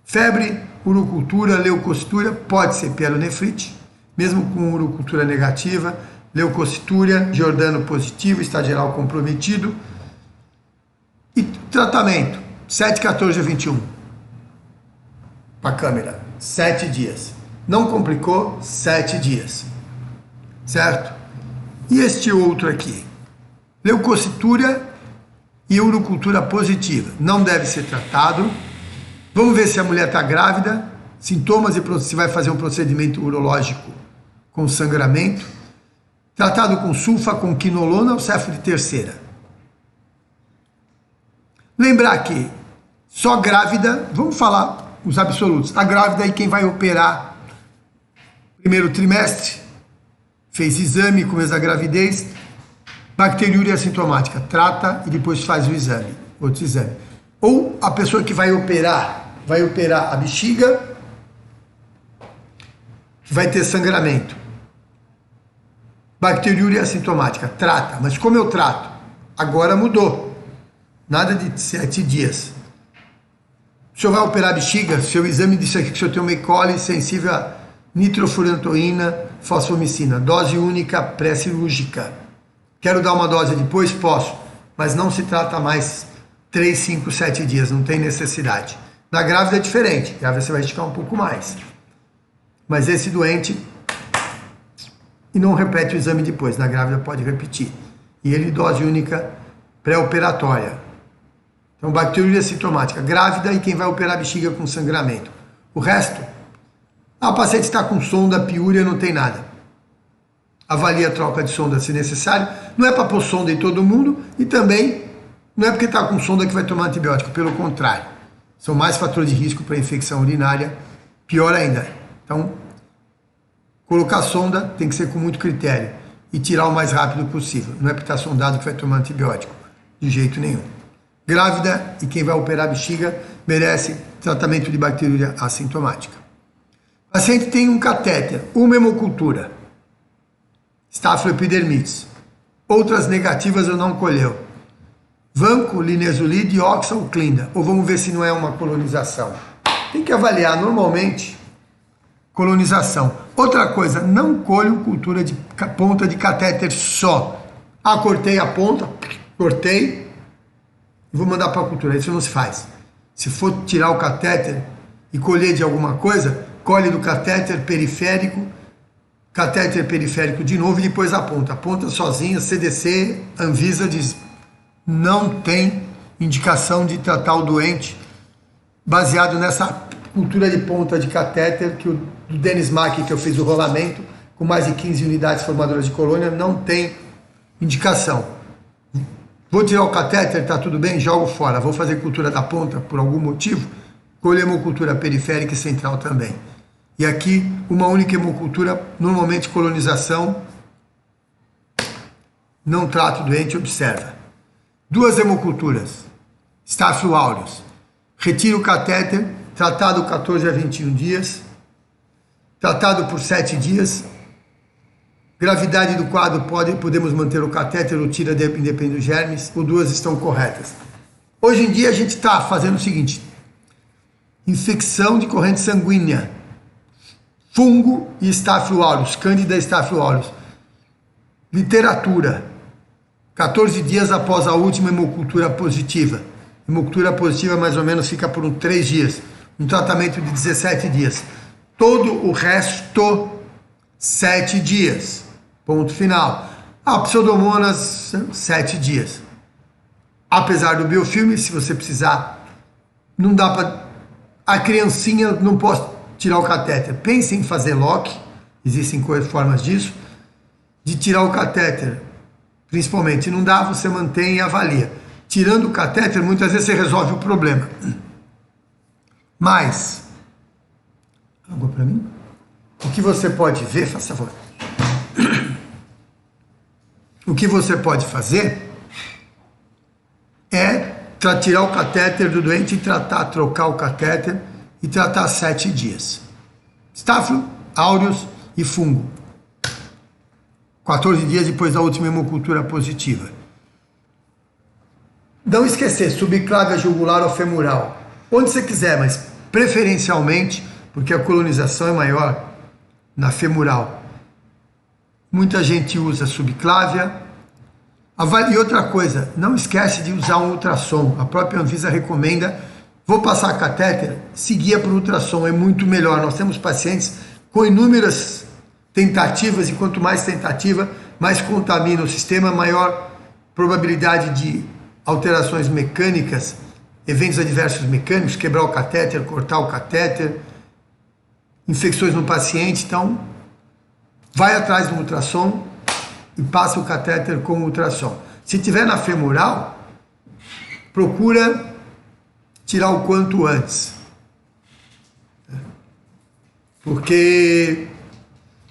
[SPEAKER 1] Febre, urocultura, leucocitúria, pode ser pielonefrite, mesmo com urocultura negativa, leucocitúria, Giordano positivo, estado geral comprometido. E tratamento, 7, 14 a 21. Para a câmera, 7 dias. Não complicou, 7 dias. Certo? E este outro aqui, leucocitúria e urocultura positiva, não deve ser tratado. Vamos ver se a mulher está grávida, sintomas e se vai fazer um procedimento urológico com sangramento, tratado com sulfa, com quinolona ou cefo de terceira. Lembrar que só grávida, vamos falar os absolutos, a grávida é quem vai operar primeiro trimestre, fez exame, começo da gravidez, bacteriúria assintomática, trata e depois faz o exame, outro exame. Ou a pessoa que vai operar a bexiga, vai ter sangramento. Bacteriúria assintomática, trata. Mas como eu trato? Agora mudou. Nada de 7 dias. O senhor vai operar a bexiga, seu exame disse aqui que o senhor tem uma E. coli sensível a nitrofurantoína, fosfomicina, dose única pré-cirúrgica. Quero dar uma dose depois? Posso, mas não se trata mais 3, 5, 7 dias, não tem necessidade. Na grávida é diferente, grávida você vai esticar um pouco mais. Mas esse doente, e não repete o exame depois, na grávida pode repetir. E ele dose única pré-operatória. Então, bacteriúria sintomática, grávida e quem vai operar a bexiga com sangramento. O resto, o paciente está com sonda, piúria, não tem nada. Avalia a troca de sonda se necessário. Não é para pôr sonda em todo mundo e também não é porque está com sonda que vai tomar antibiótico, pelo contrário. São mais fatores de risco para infecção urinária, pior ainda. Então, colocar sonda tem que ser com muito critério e tirar o mais rápido possível. Não é porque está sondado que vai tomar antibiótico, de jeito nenhum. Grávida e quem vai operar a bexiga merece tratamento de bacteriúria assintomática. O paciente tem um catéter, uma hemocultura, estafiloepidermites, outras negativas ou não colheu. Vanco, linezolide, oxa ou clinda. Ou vamos ver se não é uma colonização. Tem que avaliar normalmente colonização. Outra coisa, não colho cultura de ponta de catéter só. Cortei a ponta, cortei, vou mandar para a cultura. Isso não se faz. Se for tirar o catéter e colher de alguma coisa, colhe do catéter periférico de novo e depois a ponta. A ponta sozinha, CDC, Anvisa diz, não tem indicação de tratar o doente baseado nessa cultura de ponta de catéter que o do Denis Mack, que eu fiz o rolamento, com mais de 15 unidades formadoras de colônia, não tem indicação. Vou tirar o catéter, tá tudo bem? Jogo fora. Vou fazer cultura da ponta por algum motivo? Colher hemocultura periférica e central também. E aqui, uma única hemocultura, normalmente colonização, não trata o doente, observa. 2 hemoculturas, Staphylo aureus, retira o catéter, tratado 14 a 21 dias, tratado por 7 dias. Gravidade do quadro, podemos manter o catéter ou tira independente dos germes, ou duas estão corretas. Hoje em dia a gente está fazendo o seguinte: infecção de corrente sanguínea, fungo e Staphylo aureus, Candida Staphylo aureus. Literatura, 14 dias após a última hemocultura positiva. Hemocultura positiva mais ou menos fica por 3 dias, um tratamento de 17 dias. Todo o resto, 7 dias. Ponto final. Pseudomonas, 7 dias. Apesar do biofilme, se você precisar, não dá para... A criancinha não pode tirar o catéter. Pense em fazer lock, existem formas disso, de tirar o catéter. Principalmente, não dá, você mantém e avalia. Tirando o catéter, muitas vezes você resolve o problema. Mas, água para mim? O que você pode ver, faça favor. O que você pode fazer é tirar o catéter do doente e trocar o catéter e tratar 7 dias. Staphylo aureus e fungo. 14 dias depois da última hemocultura positiva. Não esquecer, subclávia jugular ou femoral. Onde você quiser, mas preferencialmente, porque a colonização é maior na femoral. Muita gente usa subclávia. E outra coisa, não esquece de usar um ultrassom. A própria Anvisa recomenda, vou passar catéter, seguia por ultrassom, é muito melhor. Nós temos pacientes com inúmeras tentativas, e quanto mais tentativa, mais contamina o sistema, maior probabilidade de alterações mecânicas, eventos adversos mecânicos, quebrar o catéter, cortar o catéter, infecções no paciente. Então, vai atrás do ultrassom e passa o catéter com o ultrassom. Se tiver na femoral, procura tirar o quanto antes. Porque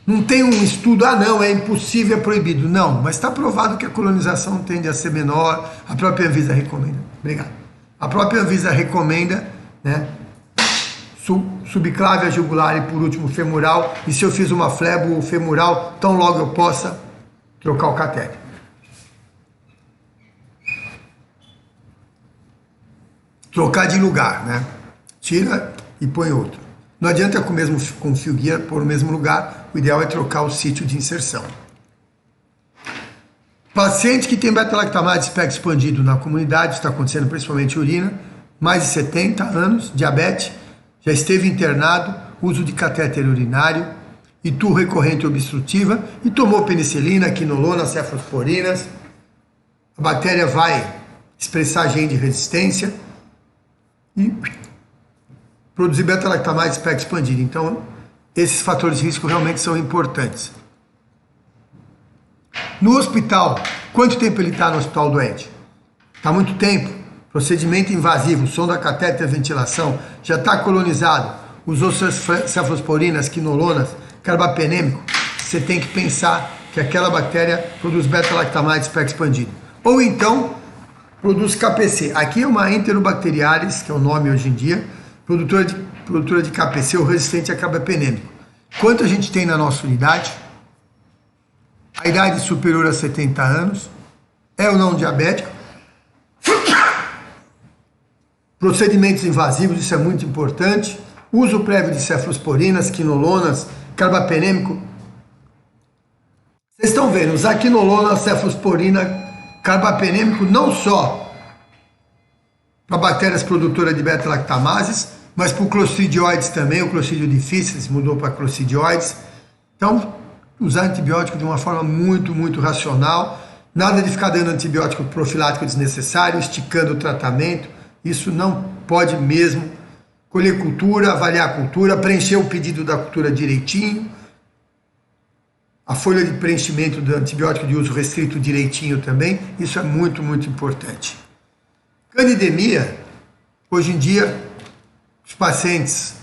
[SPEAKER 1] não tem um estudo, não, é impossível, é proibido. Não, mas está provado que a colonização tende a ser menor, a própria Anvisa recomenda. Obrigado. A própria Anvisa recomenda, né? Subclávia jugular e por último femoral, e se eu fiz uma flebo femoral, tão logo eu possa trocar o catéter. Trocar de lugar, né? Tira e põe outro. Não adianta com o fio guia pôr no mesmo lugar, o ideal é trocar o sítio de inserção. Paciente que tem beta-lactamase espectro expandido na comunidade, está acontecendo principalmente urina, mais de 70 anos, diabetes, já esteve internado, uso de catéter urinário, itu recorrente obstrutiva e tomou penicilina, quinolona, cefalosporinas. A bactéria vai expressar gene de resistência e produzir beta-lactamase espectro expandido. Então, esses fatores de risco realmente são importantes. No hospital, quanto tempo ele está no hospital doente? Está muito tempo. Procedimento invasivo, sonda catéter, ventilação, já está colonizado, usou cefalosporinas, quinolonas, carbapenêmico, você tem que pensar que aquela bactéria produz beta-lactamase espectro expandido. Ou então, produz KPC. Aqui é uma Enterobacteriaris, que é o nome hoje em dia, produtora de KPC ou resistente a carbapenêmico. Quanto a gente tem na nossa unidade? A idade superior a 70 anos, é ou não diabético? Procedimentos invasivos, isso é muito importante. Uso prévio de cefalosporinas, quinolonas, carbapenêmico. Vocês estão vendo, usar quinolona, cefalosporina, carbapenêmico não só para bactérias produtoras de beta-lactamases, mas para o Clostridioides também, o Clostridio difficile mudou para Clostridioides. Então, usar antibiótico de uma forma muito, muito racional. Nada de ficar dando antibiótico profilático desnecessário, esticando o tratamento. Isso não pode mesmo. Colher cultura, avaliar a cultura, preencher o pedido da cultura direitinho. A folha de preenchimento do antibiótico de uso restrito direitinho também. Isso é muito, muito importante. Candidemia, hoje em dia, os pacientes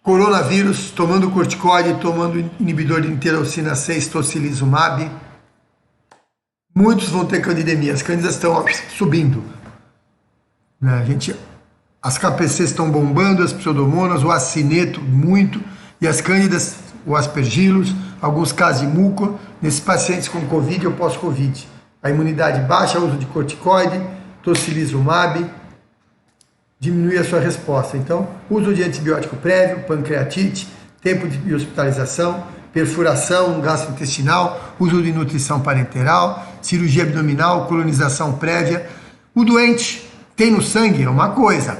[SPEAKER 1] coronavírus, tomando corticoide, tomando inibidor de interleucina 6, tocilizumab, muitos vão ter candidemia. As cândidas estão subindo. A gente As KPCs estão bombando, as pseudomonas, o acineto muito, e as cândidas, o aspergillus, alguns casos de muco, nesses pacientes com Covid ou pós-Covid. A imunidade baixa, uso de corticoide, tocilizumab, diminui a sua resposta. Então, uso de antibiótico prévio, pancreatite, tempo de hospitalização, perfuração gastrointestinal, uso de nutrição parenteral, cirurgia abdominal, colonização prévia. O doente tem no sangue, é uma coisa.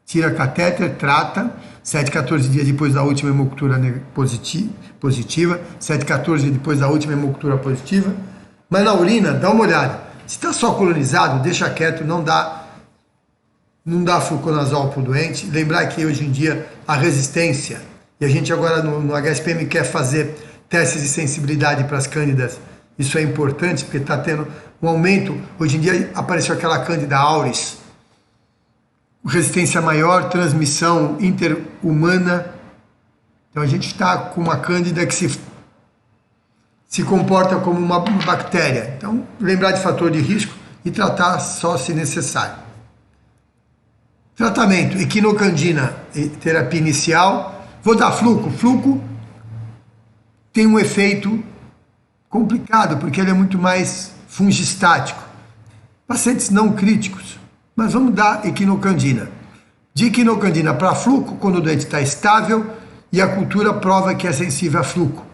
[SPEAKER 1] Tira catéter, trata, 7 a 14 dias depois da última hemocultura positiva, 7 a 14 dias depois da última hemocultura positiva. Mas na urina, dá uma olhada. Se está só colonizado, deixa quieto, não dá fluconazol para o doente. Lembrar que hoje em dia a resistência, e a gente agora no HSPM quer fazer testes de sensibilidade para as cândidas, isso é importante porque está tendo um aumento. Hoje em dia apareceu aquela cândida auris, resistência maior, transmissão interhumana. Então a gente está com uma cândida que se comporta como uma bactéria. Então lembrar de fator de risco e tratar só se necessário. Tratamento, equinocandina, terapia inicial. Vou dar fluco. Fluco tem um efeito complicado, porque ele é muito mais fungistático. Pacientes não críticos, mas vamos dar equinocandina. De equinocandina para fluco, quando o doente está estável e a cultura prova que é sensível a fluco.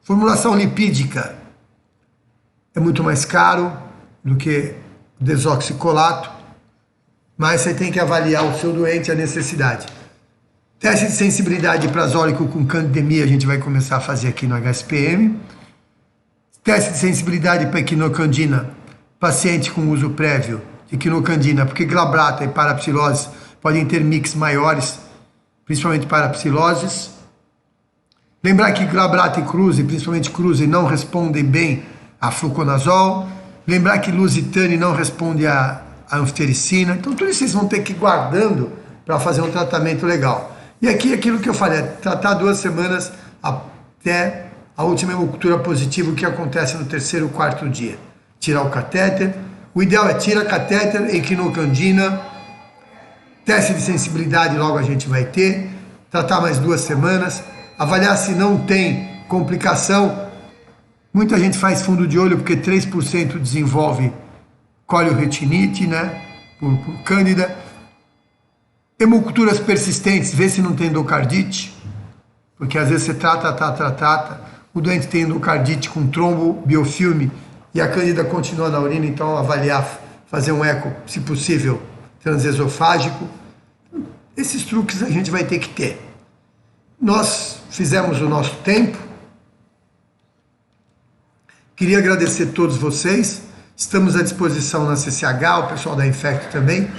[SPEAKER 1] Formulação lipídica é muito mais caro do que o desoxicolato, mas você tem que avaliar o seu doente e a necessidade. Teste de sensibilidade prazólico com candidemia a gente vai começar a fazer aqui no HSPM. Teste de sensibilidade para equinocandina, paciente com uso prévio de equinocandina, porque glabrata e parapsilose podem ter mix maiores, principalmente parapsiloses. Lembrar que glabrata e cruze, principalmente cruze, não respondem bem a fluconazol. Lembrar que lusitane não responde a anfitericina. Então tudo isso vocês vão ter que ir guardando para fazer um tratamento legal. E aqui aquilo que eu falei, é tratar 2 semanas até a última hemocultura positiva, o que acontece no 3º ou 4º dia. Tirar o catéter. O ideal é tirar catéter, equinocandina, teste de sensibilidade logo a gente vai ter, tratar mais 2 semanas, avaliar se não tem complicação. Muita gente faz fundo de olho porque 3% desenvolve colioretinite, né, por cândida. Hemoculturas persistentes, vê se não tem endocardite, porque às vezes você trata, o doente tem endocardite com trombo, biofilme, e a cândida continua na urina, então avaliar, fazer um eco, se possível, transesofágico. Esses truques a gente vai ter que ter. Nós fizemos o nosso tempo. Queria agradecer a todos vocês. Estamos à disposição na CCH, o pessoal da Infecto também.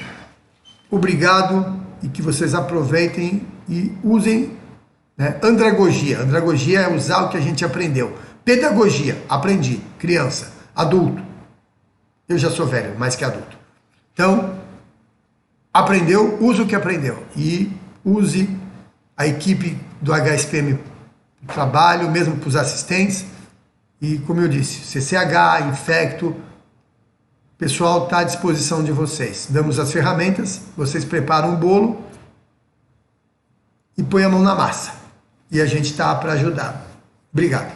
[SPEAKER 1] Obrigado e que vocês aproveitem e usem, né? Andragogia. Andragogia é usar o que a gente aprendeu. Pedagogia, aprendi. Criança, adulto. Eu já sou velho, mais que adulto. Então, aprendeu, use o que aprendeu. E use a equipe do HSPM para o trabalho, mesmo para os assistentes. E, como eu disse, CCH, Infecto, o pessoal está à disposição de vocês. Damos as ferramentas, vocês preparam o bolo e põem a mão na massa. E a gente está para ajudar. Obrigado.